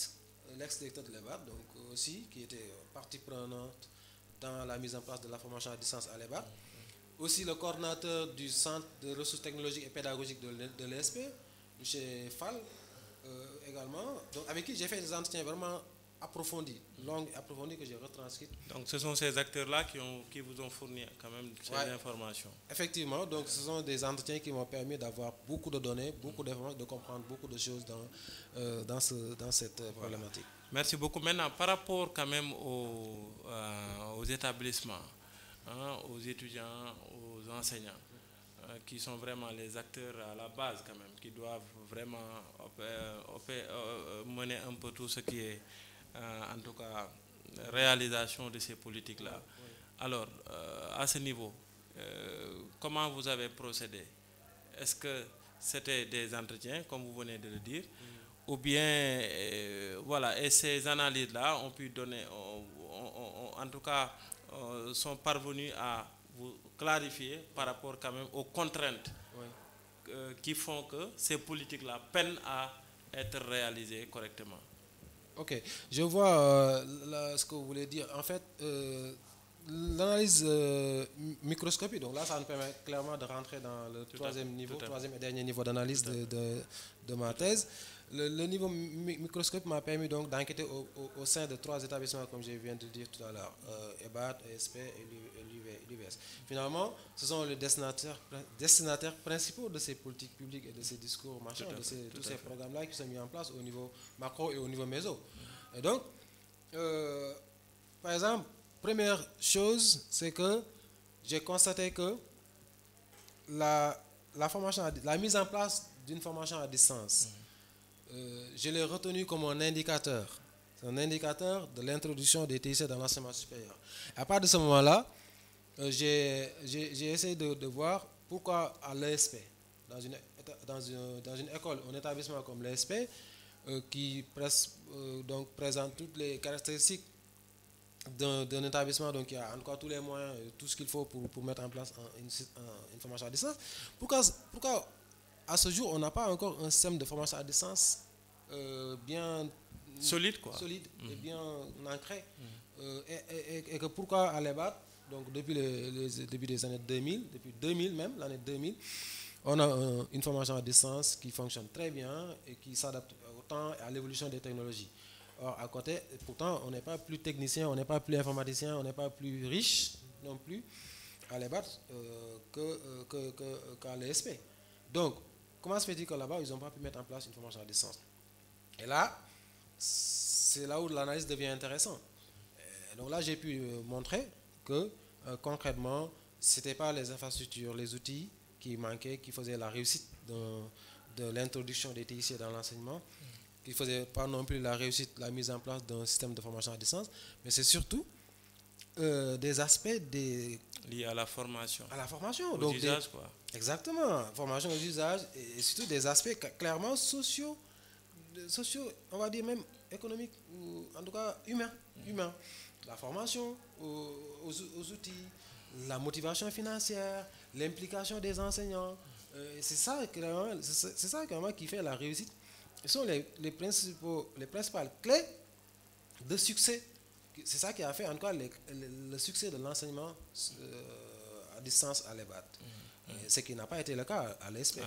l'ex-directeur de l'EBAT, donc aussi, qui était partie prenante dans la mise en place de la formation à distance à l'EBAT. Aussi le coordinateur du Centre de ressources technologiques et pédagogiques de l'ESP, M. Fall, également, donc avec qui j'ai fait des entretiens vraiment approfondis, longue et approfondie que j'ai retranscrite. Donc ce sont ces acteurs-là qui vous ont fourni quand même ces informations. Effectivement, donc ce sont des entretiens qui m'ont permis d'avoir beaucoup de données, beaucoup d'informations, de comprendre beaucoup de choses dans cette problématique. Merci beaucoup. Maintenant, par rapport quand même aux établissements, hein, aux étudiants, aux enseignants, qui sont vraiment les acteurs à la base quand même, qui doivent vraiment mener un peu tout ce qui est, en tout cas, réalisation de ces politiques-là. Alors, à ce niveau, comment vous avez procédé? Est-ce que c'était des entretiens, comme vous venez de le dire, ou bien, voilà, et ces analyses-là ont pu donner, en tout cas, sont parvenues à vous clarifier par rapport quand même aux contraintes qui font que ces politiques-là peinent à être réalisées correctement. Ok, je vois ce que vous voulez dire. En fait, l'analyse microscopique, donc là, ça nous permet clairement de rentrer dans le troisième et dernier niveau d'analyse de ma thèse. Le niveau microscopique m'a permis donc d'enquêter au sein de 3 établissements, comme je viens de le dire tout à l'heure, EBAT, ESP et l'UVS. Finalement, ce sont les destinataires principaux de ces politiques publiques et de ces discours, de tous ces programmes-là qui sont mis en place au niveau macro et au niveau méso. Et donc, par exemple, première chose, c'est que j'ai constaté que la mise en place d'une formation à distance, je l'ai retenu comme un indicateur. C'est un indicateur de l'introduction des TIC dans l'enseignement supérieur. À partir de ce moment-là, j'ai essayé de voir pourquoi à l'ESP, dans une école, un établissement comme l'ESP, qui donc présente toutes les caractéristiques d'un établissement, donc il y a encore tous les moyens, tout ce qu'il faut pour mettre en place une formation à distance. Pourquoi à ce jour, on n'a pas encore un système de formation à distance bien solide et bien ancré. Et que pourquoi à l'EBAT, donc depuis les années 2000, depuis 2000 même, l'année 2000, on a une formation à distance qui fonctionne très bien et qui s'adapte au temps et à l'évolution des technologies. Or, à côté, pourtant, on n'est pas plus technicien, on n'est pas plus informaticien, on n'est pas plus riche non plus à l'EBAT qu'à l'ESP. Donc, comment se fait-il que là-bas, ils n'ont pas pu mettre en place une formation à distance? Et là, c'est là où l'analyse devient intéressante. Et donc là, j'ai pu montrer que concrètement, ce n'était pas les infrastructures, les outils qui manquaient, qui faisaient la réussite de l'introduction des TIC dans l'enseignement, qui ne faisaient pas non plus la réussite, la mise en place d'un système de formation à distance, mais c'est surtout des aspects liés à la formation. À la formation. Aux usages, quoi. Exactement, formation aux usages et surtout des aspects clairement sociaux, on va dire même économiques, ou en tout cas humains. La formation aux outils, la motivation financière, l'implication des enseignants. C'est ça clairement qui fait la réussite. Ce sont les principales clés de succès. C'est ça qui a fait en tout cas le succès de l'enseignement à distance à l'EBAT. Ce qui n'a pas été le cas à l'ESP.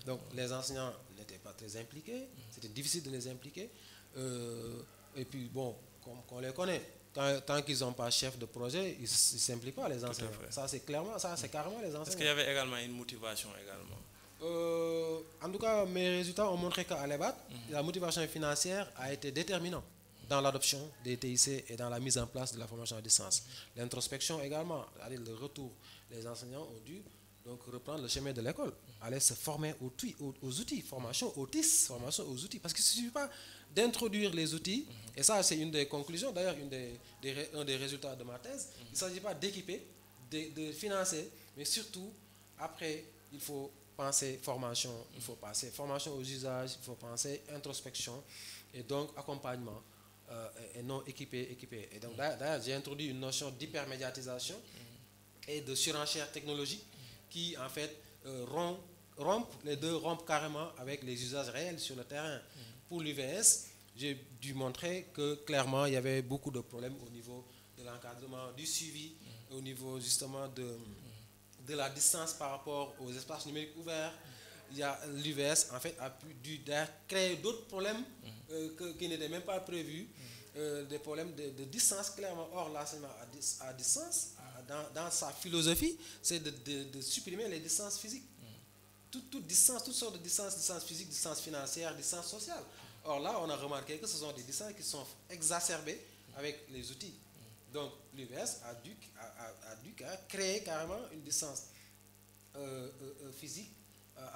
Donc les enseignants n'étaient pas très impliqués, c'était difficile de les impliquer. Et puis bon, comme on les connaît, tant qu'ils n'ont pas chef de projet, ils ne s'impliquent pas les enseignants. Ça c'est carrément les enseignants. Est-ce qu'il y avait également une motivation également? En tout cas, mes résultats ont montré qu'à l'EBAT, la motivation financière a été déterminante dans l'adoption des TIC et dans la mise en place de la formation à distance. L'introspection également, c'est-à-dire le retour. Les enseignants ont dû donc reprendre le chemin de l'école, aller se former aux outils, formation aux TIC, formation aux outils. Parce qu'il ne suffit pas d'introduire les outils, et ça c'est une des conclusions, d'ailleurs un des résultats de ma thèse. Il ne s'agit pas d'équiper, de financer, mais surtout, après, il faut penser formation, il faut penser formation aux usages, il faut penser introspection, et donc accompagnement, et non équipé. Et donc d'ailleurs, j'ai introduit une notion d'hypermédiatisation et de surenchère technologique qui en fait rompent carrément avec les usages réels sur le terrain. Pour l'UVS, j'ai dû montrer que clairement il y avait beaucoup de problèmes au niveau de l'encadrement, du suivi, au niveau justement de la distance par rapport aux espaces numériques ouverts. L'UVS en fait a dû créer d'autres problèmes qui n'étaient même pas prévus. des problèmes de distance, clairement. Or, l'enseignement à distance, dans sa philosophie, c'est de supprimer les distances physiques. Toute distance, toutes sortes de distances, distance physique, distance financière, distance sociale. Or là, on a remarqué que ce sont des distances qui sont exacerbées avec les outils. Donc l'UVS a dû créer carrément une distance physique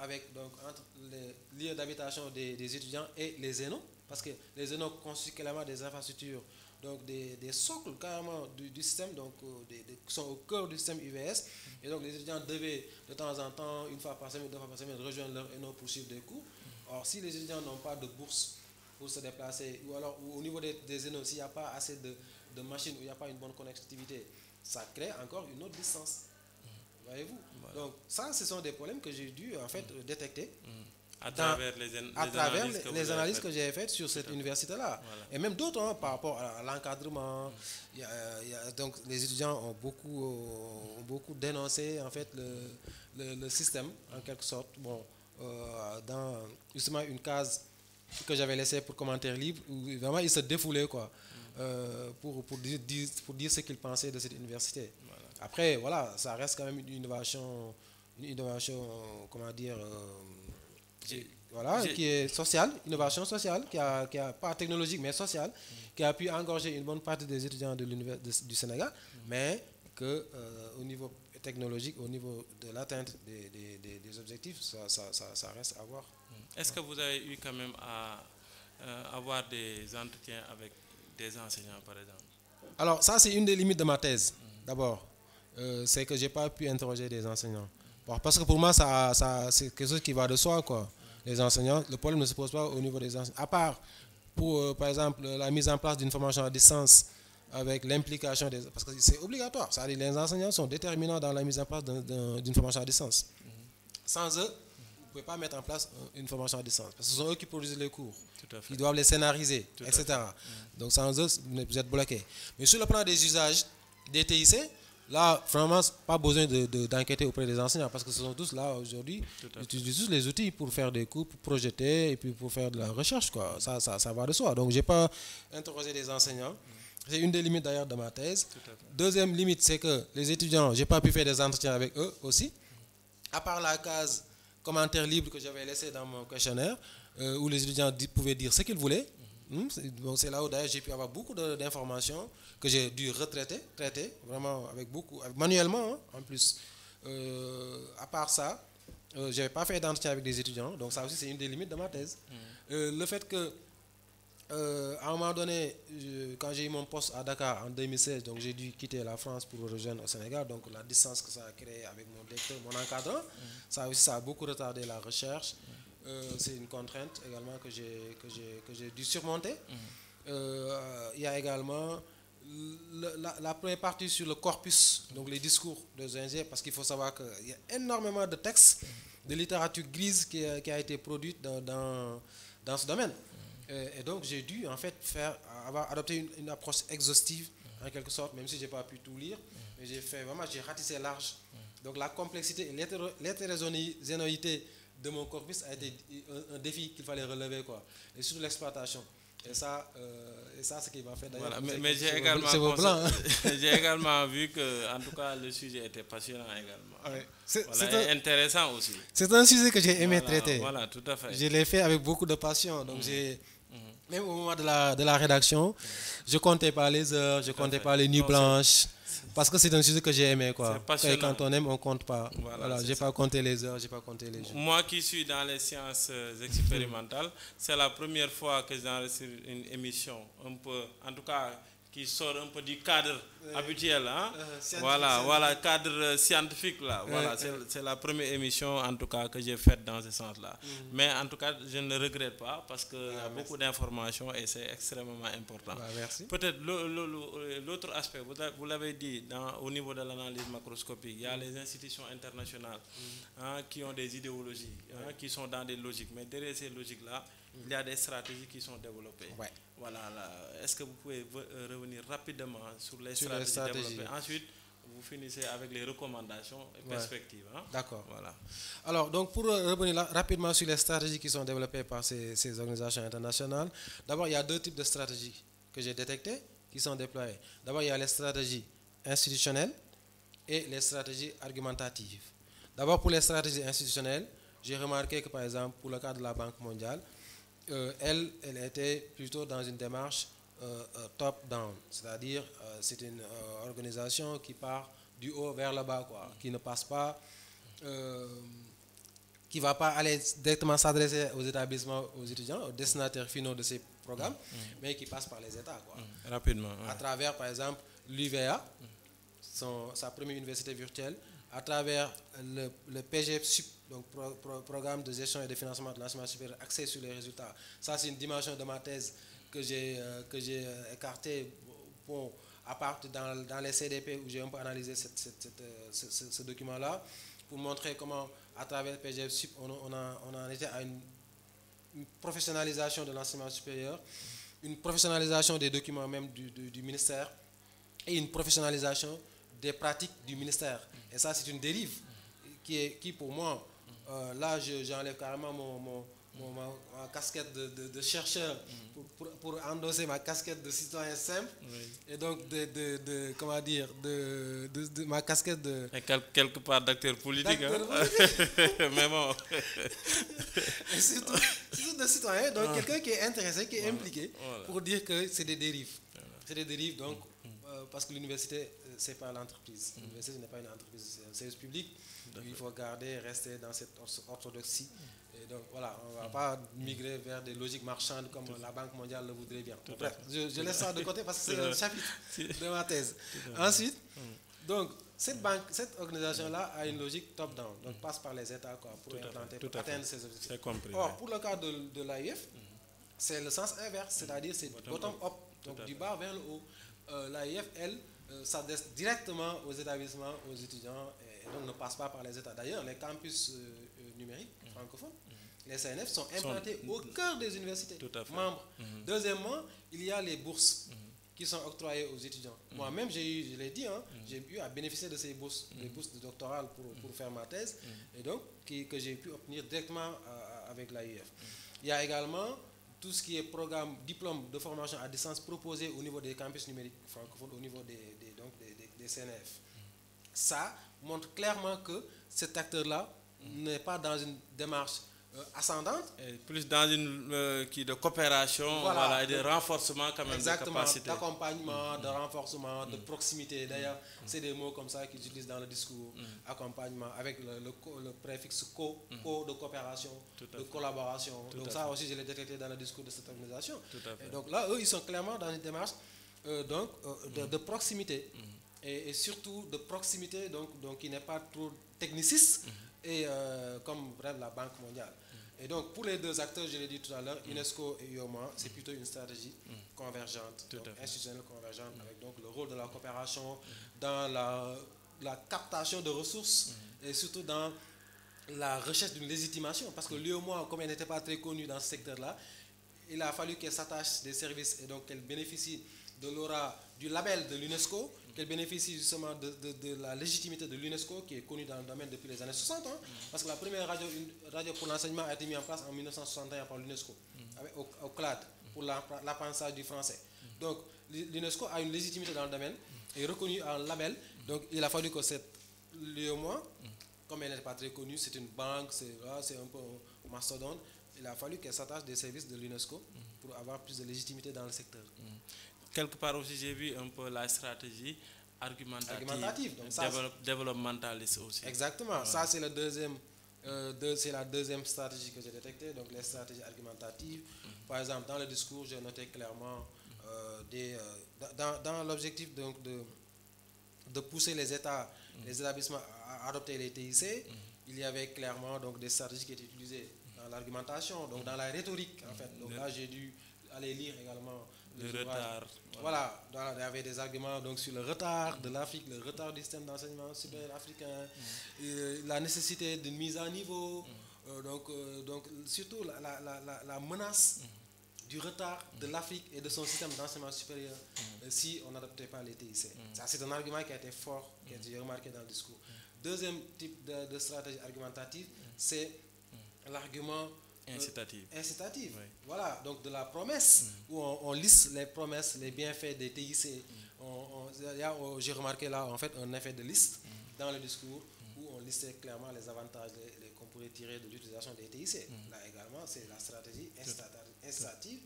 avec, donc, entre les lieux d'habitation des étudiants et les zénos, parce que les zénos constituent clairement des infrastructures, donc des socles carrément du système, donc qui sont au cœur du système UVS. Et donc les étudiants devaient de temps en temps, une fois par semaine, deux fois par semaine, rejoindre leur ENO pour suivre des cours. Or, si les étudiants n'ont pas de bourse pour se déplacer, ou alors au niveau des ENO, s'il n'y a pas assez de machines, ou il n'y a pas une bonne connectivité, ça crée encore une autre distance. Voyez-vous? Voilà. Donc ça, ce sont des problèmes que j'ai dû en fait détecter à travers les analyses que j'ai faites sur cette université-là. Voilà. Et même d'autres, hein, par rapport à l'encadrement. Donc les étudiants ont beaucoup dénoncé en fait le système, en quelque sorte. Bon, dans justement une case que j'avais laissée pour commentaire libre, où vraiment ils se défoulaient, quoi, pour dire ce qu'ils pensaient de cette université. Voilà. Après, voilà, ça reste quand même une innovation, comment dire, voilà, qui est sociale, innovation sociale, qui a pas technologique mais sociale, qui a pu engorger une bonne partie des étudiants du Sénégal, mais que au niveau technologique, au niveau de l'atteinte des objectifs, ça reste à voir. Est-ce que vous avez eu quand même à avoir des entretiens avec des enseignants, par exemple? Alors ça, c'est une des limites de ma thèse. D'abord, c'est que j'ai pas pu interroger des enseignants. Bon, parce que pour moi, c'est quelque chose qui va de soi, quoi. Les enseignants, le problème ne se pose pas au niveau des enseignants. À part pour, par exemple, la mise en place d'une formation à distance avec l'implication des... Parce que c'est obligatoire. C'est-à-dire les enseignants sont déterminants dans la mise en place d'une formation à distance. Sans eux, vous ne pouvez pas mettre en place une formation à distance. Parce que ce sont eux qui produisent les cours. Ils doivent les scénariser, etc. Donc sans eux, vous êtes bloqués. Mais sur le plan des usages des TIC, là, vraiment, pas besoin d'enquêter auprès des enseignants parce que ce sont tous là aujourd'hui, ils utilisent tous les outils pour faire des cours, pour projeter et puis pour faire de la recherche, quoi. Ça va de soi. Donc, je n'ai pas interrogé des enseignants. C'est une des limites d'ailleurs de ma thèse. Deuxième limite, c'est que les étudiants, je n'ai pas pu faire des entretiens avec eux aussi. À part la case commentaire libre que j'avais laissée dans mon questionnaire, où les étudiants pouvaient dire ce qu'ils voulaient. C'est là où d'ailleurs j'ai pu avoir beaucoup d'informations que j'ai dû traiter vraiment manuellement, hein, en plus. À part ça, je n'avais pas fait d'entretien avec des étudiants, donc ça aussi c'est une des limites de ma thèse. Le fait que, à un moment donné, quand j'ai eu mon poste à Dakar en 2016, donc j'ai dû quitter la France pour rejoindre au Sénégal, donc la distance que ça a créée avec mon directeur, mon encadrant, ça aussi ça a beaucoup retardé la recherche. C'est une contrainte également que j'ai dû surmonter. Il y a également la première partie sur le corpus, donc les discours de Zinger, parce qu'il faut savoir qu'il y a énormément de textes, de littérature grise qui a été produite dans ce domaine. Et donc j'ai dû en fait avoir adopté une approche exhaustive en quelque sorte, même si je n'ai pas pu tout lire, mais j'ai ratissé large. Donc la complexité et l'hétérogénéité de mon corpus a été un défi qu'il fallait relever, quoi. Et surtout l'exploitation. Et ça, ce qui m'a fait d'ailleurs. Voilà, mais j'ai également vu que, en tout cas, le sujet était passionnant également. Ouais. C'est intéressant aussi. C'est un sujet que j'ai aimé traiter. Voilà, tout à fait. Je l'ai fait avec beaucoup de passion. Donc même au moment de la rédaction, je comptais pas les heures, je comptais pas les nuits blanches. Parce que c'est un sujet que j'ai aimé, quoi. Et quand on aime, on ne compte pas. Voilà, je n'ai pas compté les heures, je n'ai pas compté les jours. Moi qui suis dans les sciences expérimentales, c'est la première fois que j'enregistre une émission un peu, en tout cas, qui sort un peu du cadre habituel, hein? Voilà, cadre scientifique là. Voilà, c'est la première émission en tout cas que j'ai faite dans ce sens-là. Mais en tout cas, je ne le regrette pas parce qu'il y a beaucoup d'informations et c'est extrêmement important. Peut-être l'autre aspect, vous l'avez dit, au niveau de l'analyse macroscopique, il y a les institutions internationales qui ont des idéologies, qui sont dans des logiques. Mais derrière ces logiques-là, il y a des stratégies qui sont développées. Voilà, est-ce que vous pouvez revenir rapidement sur les stratégies développées? Ensuite, vous finissez avec les recommandations et perspectives. Hein? D'accord. Voilà. Alors, donc pour revenir rapidement sur les stratégies qui sont développées par ces organisations internationales, d'abord, il y a deux types de stratégies que j'ai détectées qui sont déployées. D'abord, il y a les stratégies institutionnelles et les stratégies argumentatives. D'abord, pour les stratégies institutionnelles, j'ai remarqué que, par exemple, pour le cas de la Banque mondiale, elle était plutôt dans une démarche top-down, c'est-à-dire c'est une organisation qui part du haut vers le bas, quoi, qui ne passe pas, qui ne va pas aller directement s'adresser aux établissements, aux étudiants, aux destinataires finaux de ces programmes, mais qui passe par les États, quoi. Rapidement. À travers, par exemple, l'UVA, sa première université virtuelle, à travers le PGF, donc Programme de gestion et de financement de l'enseignement supérieur axé sur les résultats. Ça, c'est une dimension de ma thèse que j'ai écartée à part dans les CDP où j'ai un peu analysé ce document-là pour montrer comment, à travers le PGF, on en était à une professionnalisation de l'enseignement supérieur, une professionnalisation des documents même du ministère et une professionnalisation des pratiques du ministère. Et ça, c'est une dérive qui pour moi, là, j'enlève carrément ma casquette de chercheur pour endosser ma casquette de citoyen simple. Oui. Et donc, comment dire, ma casquette de... Et quelque part d'acteur politique. Mais bon. Et surtout de citoyen, donc quelqu'un qui est intéressé, qui est impliqué, pour dire que c'est des dérives. C'est des dérives, donc, parce que l'université, c'est pas l'entreprise. L'université, ce n'est pas une entreprise, c'est un service public. Donc, il faut rester dans cette orthodoxie. Et donc voilà, on ne va pas migrer vers des logiques marchandes comme la Banque mondiale le voudrait bien. Bref, je laisse ça de côté parce que c'est un chapitre de ma thèse. Ensuite, donc cette organisation-là a une logique top-down, donc passe par les États pour atteindre ses objectifs. Or, pour le cas de l'AIF, c'est le sens inverse, c'est-à-dire c'est bottom-up, donc du bas vers le haut. L'AIF, elle, s'adresse directement aux établissements, aux étudiants, et donc ne passe pas par les États. D'ailleurs, les campus numériques francophones, les CNF, sont implantés au cœur des universités membres. Deuxièmement, il y a les bourses qui sont octroyées aux étudiants. Moi-même, je l'ai dit, j'ai eu à bénéficier de ces bourses, les bourses doctorales pour faire ma thèse, et donc que j'ai pu obtenir directement avec l'AIF. Il y a également tout ce qui est programme, diplôme de formation à distance proposé au niveau des campus numériques francophones, au niveau des CNF. Ça montre clairement que cet acteur-là n'est pas dans une démarche ascendante. Et plus dans une de coopération, voilà, et de renforcement quand même. Exactement, d'accompagnement, de renforcement, de proximité. D'ailleurs, c'est des mots comme ça qu'ils utilisent dans le discours. Accompagnement avec le préfixe co de coopération, de collaboration. Donc ça aussi, je l'ai détecté dans le discours de cette organisation. Et donc là, eux, ils sont clairement dans une démarche de proximité. Et surtout de proximité, donc qui n'est pas trop techniciste, et comme bref, la Banque mondiale. Et donc pour les deux acteurs, je l'ai dit tout à l'heure, UNESCO et UOMA, c'est plutôt une stratégie convergente, donc institutionnelle convergente, avec donc le rôle de la coopération dans la captation de ressources et surtout dans la recherche d'une légitimation, parce que l'UOMA, comme elle n'était pas très connue dans ce secteur-là, il a fallu qu'elle s'attache des services et donc qu'elle bénéficie de l'aura du label de l'UNESCO, qu'elle bénéficie justement de la légitimité de l'UNESCO qui est connue dans le domaine depuis les années 60, parce que la première radio pour l'enseignement a été mise en place en 1961 par l'UNESCO, au CLAD, pour l'apprentissage du français. Donc l'UNESCO a une légitimité dans le domaine, est reconnue en label, donc il a fallu que cette l'UOMA, comme elle n'est pas très connue, c'est une banque, c'est un peu un mastodonte, il a fallu qu'elle s'attache des services de l'UNESCO pour avoir plus de légitimité dans le secteur. Quelque part aussi, j'ai vu un peu la stratégie argumentative donc développementaliste aussi. Exactement, ça c'est la deuxième stratégie que j'ai détectée, donc les stratégies argumentatives. Par exemple, dans le discours, j'ai noté clairement dans l'objectif donc de pousser les États, les établissements à adopter les TIC, il y avait clairement donc des stratégies qui étaient utilisées dans l'argumentation, donc dans la rhétorique en fait. Donc là, j'ai dû aller lire également le retard. Voilà, il y avait des arguments donc sur le retard de l'Afrique, le retard du système d'enseignement supérieur africain, la nécessité d'une mise à niveau, donc surtout la menace du retard de l'Afrique et de son système d'enseignement supérieur si on n'adoptait pas les TIC. Ça, c'est un argument qui a été fort, que j'ai remarqué dans le discours. Deuxième type de stratégie argumentative, c'est l'argument incitative. Oui. Voilà, donc de la promesse, où on liste les promesses, les bienfaits des TIC. J'ai remarqué là, en fait, un effet de liste dans le discours où on listait clairement les avantages qu'on pourrait tirer de l'utilisation des TIC. Là également, c'est la stratégie incitative,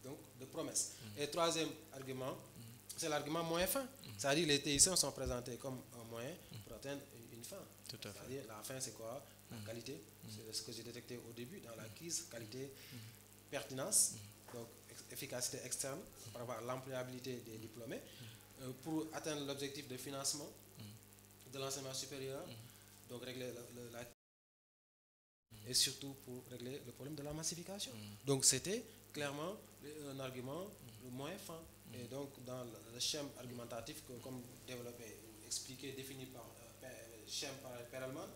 donc de promesse. Et troisième argument, c'est l'argument moyen fin. C'est-à-dire les TIC sont présentés comme un moyen pour atteindre une fin. C'est-à-dire la fin, c'est quoi? La qualité, c'est ce que j'ai détecté au début dans la crise, qualité, pertinence, donc efficacité externe par rapport à l'employabilité des diplômés, pour atteindre l'objectif de financement de l'enseignement supérieur, donc régler la et surtout pour régler le problème de la massification. Donc c'était clairement un argument moins fin. Et donc dans le schéma argumentatif que, comme développé, expliqué, défini par Perelman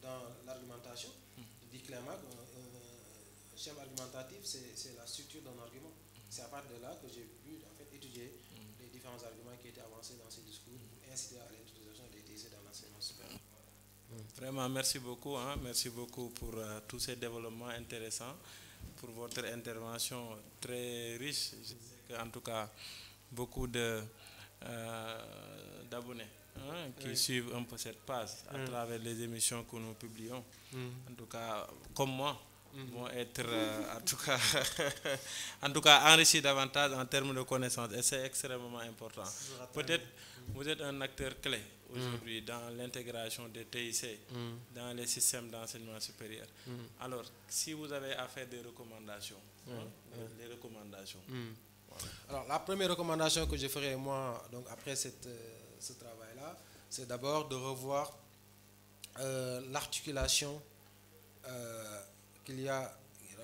dans l'argumentation, il dit clairement qu'un schéma argumentatif, c'est la structure d'un argument. C'est à partir de là que j'ai pu en fait étudier les différents arguments qui étaient avancés dans ces discours pour inciter à l'utilisation des TIC dans l'enseignement supérieur. Vraiment, merci beaucoup. Merci beaucoup pour tous ces développements intéressants, pour votre intervention très riche. Je sais qu'en tout cas, beaucoup d'abonnés qui suivent un peu cette page à travers les émissions que nous publions. En tout cas, comme moi, vont être en tout cas enrichis davantage en termes de connaissances. Et c'est extrêmement important. Peut-être vous êtes un acteur clé aujourd'hui dans l'intégration des TIC dans les systèmes d'enseignement supérieur. Alors, si vous avez à faire des recommandations, les recommandations. Voilà. Alors, la première recommandation que je ferai moi, donc après ce travail-là, c'est d'abord de revoir l'articulation qu'il y a,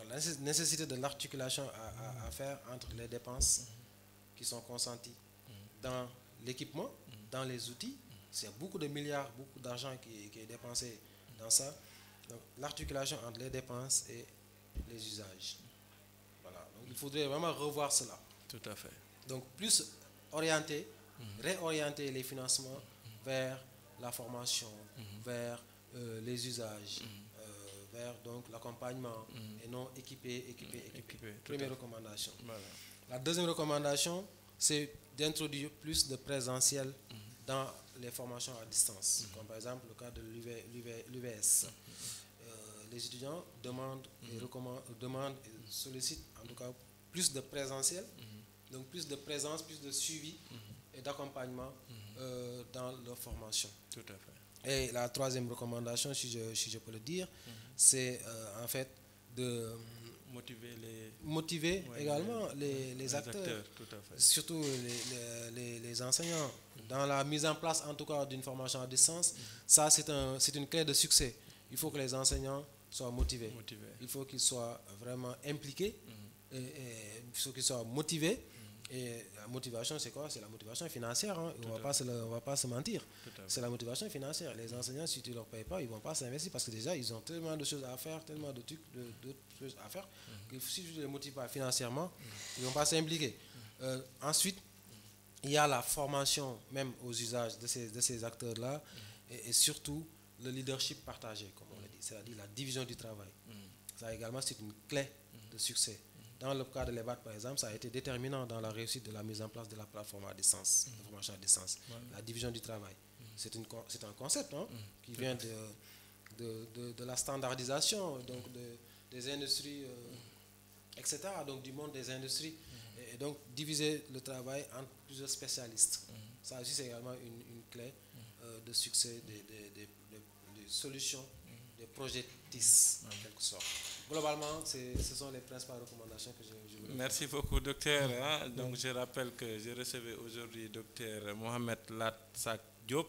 la nécessité de l'articulation à faire entre les dépenses qui sont consenties dans l'équipement, dans les outils. C'est beaucoup de milliards, beaucoup d'argent qui est dépensé dans ça. Donc l'articulation entre les dépenses et les usages. Voilà. Donc il faudrait vraiment revoir cela. Tout à fait. Donc plus orienter, réorienter les financements vers la formation, vers les usages, vers donc l'accompagnement et non équiper. Première recommandation. Voilà. La deuxième recommandation, c'est d'introduire plus de présentiel dans les formations à distance, comme par exemple le cas de l'UVS. Les étudiants demandent et sollicitent en tout cas plus de présentiel, donc plus de présence, plus de suivi et d'accompagnement dans leur formation. Tout à fait. Et la troisième recommandation, si je peux le dire, c'est en fait de motiver également les acteurs, tout à fait. Surtout les enseignants, dans la mise en place en tout cas d'une formation à distance. Ça, c'est une clé de succès. Il faut que les enseignants soient motivés. Il faut qu'ils soient vraiment impliqués, il faut qu'ils soient motivés. Et la motivation, c'est quoi? C'est la motivation financière. On ne va pas se mentir. C'est la motivation financière. Les enseignants, si tu ne leur payes pas, ils ne vont pas s'investir parce que déjà, ils ont tellement de choses à faire, tellement d'autres choses à faire, que si tu ne les motives pas financièrement, ils ne vont pas s'impliquer. Ensuite, il y a la formation même aux usages de ces acteurs-là et surtout le leadership partagé, comme on l'a dit, c'est-à-dire la division du travail. Ça également, c'est une clé de succès. Dans le cas de l'EBAT, par exemple, ça a été déterminant dans la réussite de la mise en place de la plateforme à distance, de formation à distance. La division du travail. C'est un concept qui vient de la standardisation donc des industries, etc., donc du monde des industries. Et donc diviser le travail en plusieurs spécialistes. Ça aussi, c'est également une clé de succès des solutions, des projets TIS, en quelque sorte. Globalement, ce sont les principales recommandations que je voulais faire. Merci beaucoup, docteur. Donc, je rappelle que je recevais aujourd'hui docteur Mohamed Latsak Diop,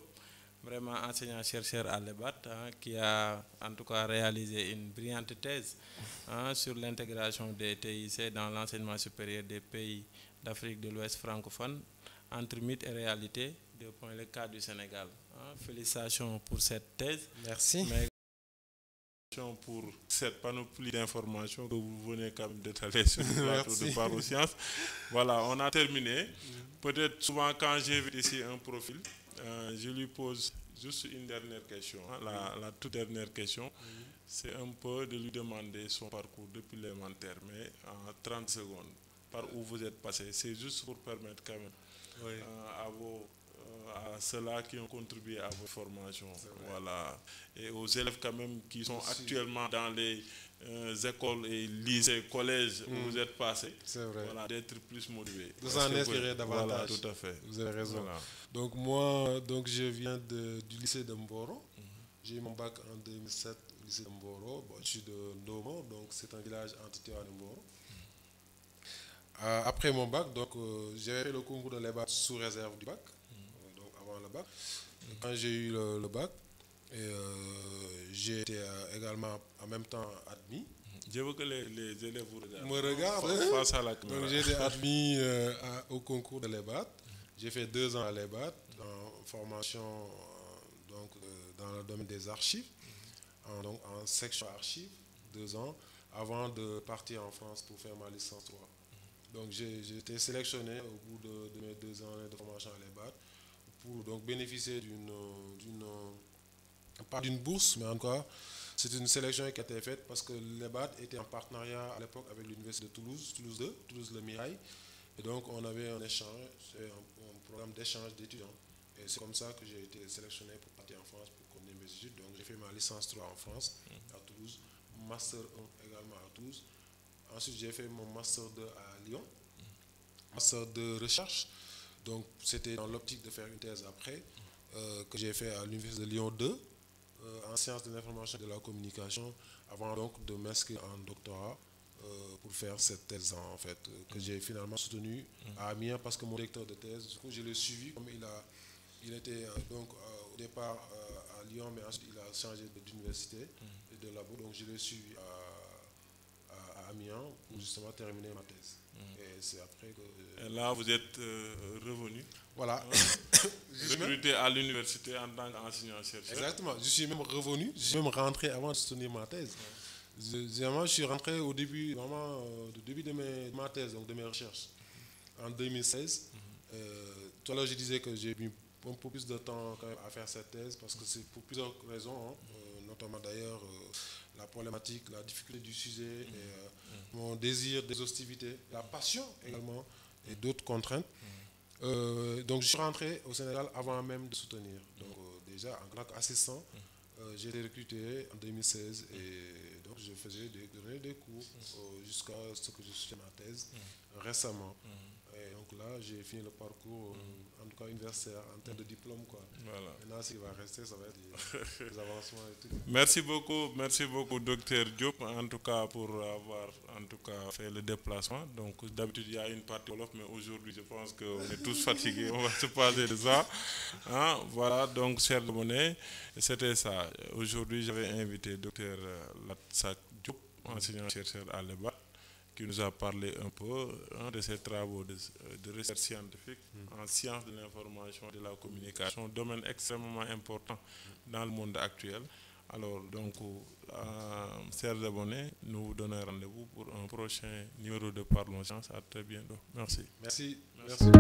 vraiment enseignant-chercheur à l'EBAT, qui a en tout cas réalisé une brillante thèse sur l'intégration des TIC dans l'enseignement supérieur des pays d'Afrique de l'Ouest francophone, entre mythe et réalité, depuis le cas du Sénégal. Félicitations pour cette thèse. Merci. Pour cette panoplie d'informations que vous venez quand même d'étaler sur le plateau de Parosciences. Voilà, on a terminé. Peut-être souvent quand j'invite ici un profil, je lui pose juste une dernière question. La toute dernière question, c'est un peu de lui demander son parcours depuis l'élémentaire, mais en 30 secondes, par où vous êtes passé. C'est juste pour permettre quand même à ceux-là qui ont contribué à votre formation. Voilà. Et aux élèves quand même qui sont actuellement dans les écoles et lycées, collèges où vous êtes passés, voilà, d'être plus motivés. De s'en inspirer davantage. Voilà, tout à fait. Vous avez raison. Voilà. Donc moi, je viens du lycée de Mboro. J'ai eu mon bac en 2007 au lycée de Mboro. Bon, je suis de Ndomo, donc c'est un village entre Tivaouane et Mboro. Après mon bac, j'ai fait le concours de l'EBAT sous réserve du bac, donc avant le bac. Quand j'ai eu le bac, j'ai été également en même temps admis. Je veux que les élèves vous regardent face à la caméra. Donc j'ai été admis au concours de l'EBAT. J'ai fait 2 ans à l'EBAT en formation dans le domaine des archives, en section archives, 2 ans, avant de partir en France pour faire ma licence 3. Donc j'ai été sélectionné au bout de mes 2 ans de formation à l'EBAT pour donc bénéficier pas d'une bourse, mais encore, c'est une sélection qui a été faite parce que l'EBAT était en partenariat à l'époque avec l'Université de Toulouse, Toulouse 2, Toulouse Le Mirail. Et donc on avait un échange, c'est un programme d'échange d'étudiants. Et c'est comme ça que j'ai été sélectionné pour partir en France pour continuer mes études. Donc j'ai fait ma licence 3 en France, à Toulouse, master 1 également à Toulouse. Ensuite, j'ai fait mon master 2 à Lyon, master de recherche. Donc, c'était dans l'optique de faire une thèse après, que j'ai fait à l'Université de Lyon 2, en sciences de l'information et de la communication, avant donc de m'inscrire en doctorat pour faire cette thèse en fait, que j'ai finalement soutenue à Amiens parce que mon directeur de thèse, du coup, je l'ai suivi comme il était au départ à Lyon, mais ensuite il a changé d'université et de labo, donc je l'ai suivi à Amiens pour justement terminer ma thèse. Et c'est après que... Et là, vous êtes revenu. Voilà. Recruté à l'université en tant qu'enseignant-chercheur. Exactement. Je suis même revenu. Je suis même rentré avant de soutenir ma thèse. Je suis rentré au début, de ma thèse, donc de mes recherches, en 2016. Tout à l'heure, je disais que j'ai mis un peu plus de temps quand même à faire cette thèse parce que c'est pour plusieurs raisons, notamment d'ailleurs la problématique, la difficulté du sujet, et, mon désir d'exhaustivité, la passion également et d'autres contraintes. Donc je suis rentré au Sénégal avant même de soutenir. Donc déjà en tant qu'assistant, j'ai été recruté en 2016 et donc je faisais des cours jusqu'à ce que je soutienne ma thèse récemment. Et donc là, j'ai fini le parcours, en tout cas universitaire, en termes de diplôme, quoi. Voilà. Maintenant, ce qui va rester, ça va être des avancements et tout. Merci beaucoup, docteur Diop, en tout cas, pour avoir fait le déplacement. Donc, d'habitude, il y a une partie Wolof, mais aujourd'hui, je pense qu'on est tous fatigués. On va se passer de ça. Voilà, donc, chers abonnés, c'était ça. Aujourd'hui, j'avais invité docteur Latsak Diop, enseignant-chercheur à l'EBAT, qui nous a parlé un peu de ses travaux de recherche scientifique en sciences de l'information et de la communication, domaine extrêmement important dans le monde actuel. Alors, donc, chers abonnés, nous vous donnons rendez-vous pour un prochain numéro de Parlons Sciences. À très bientôt. Merci. Merci.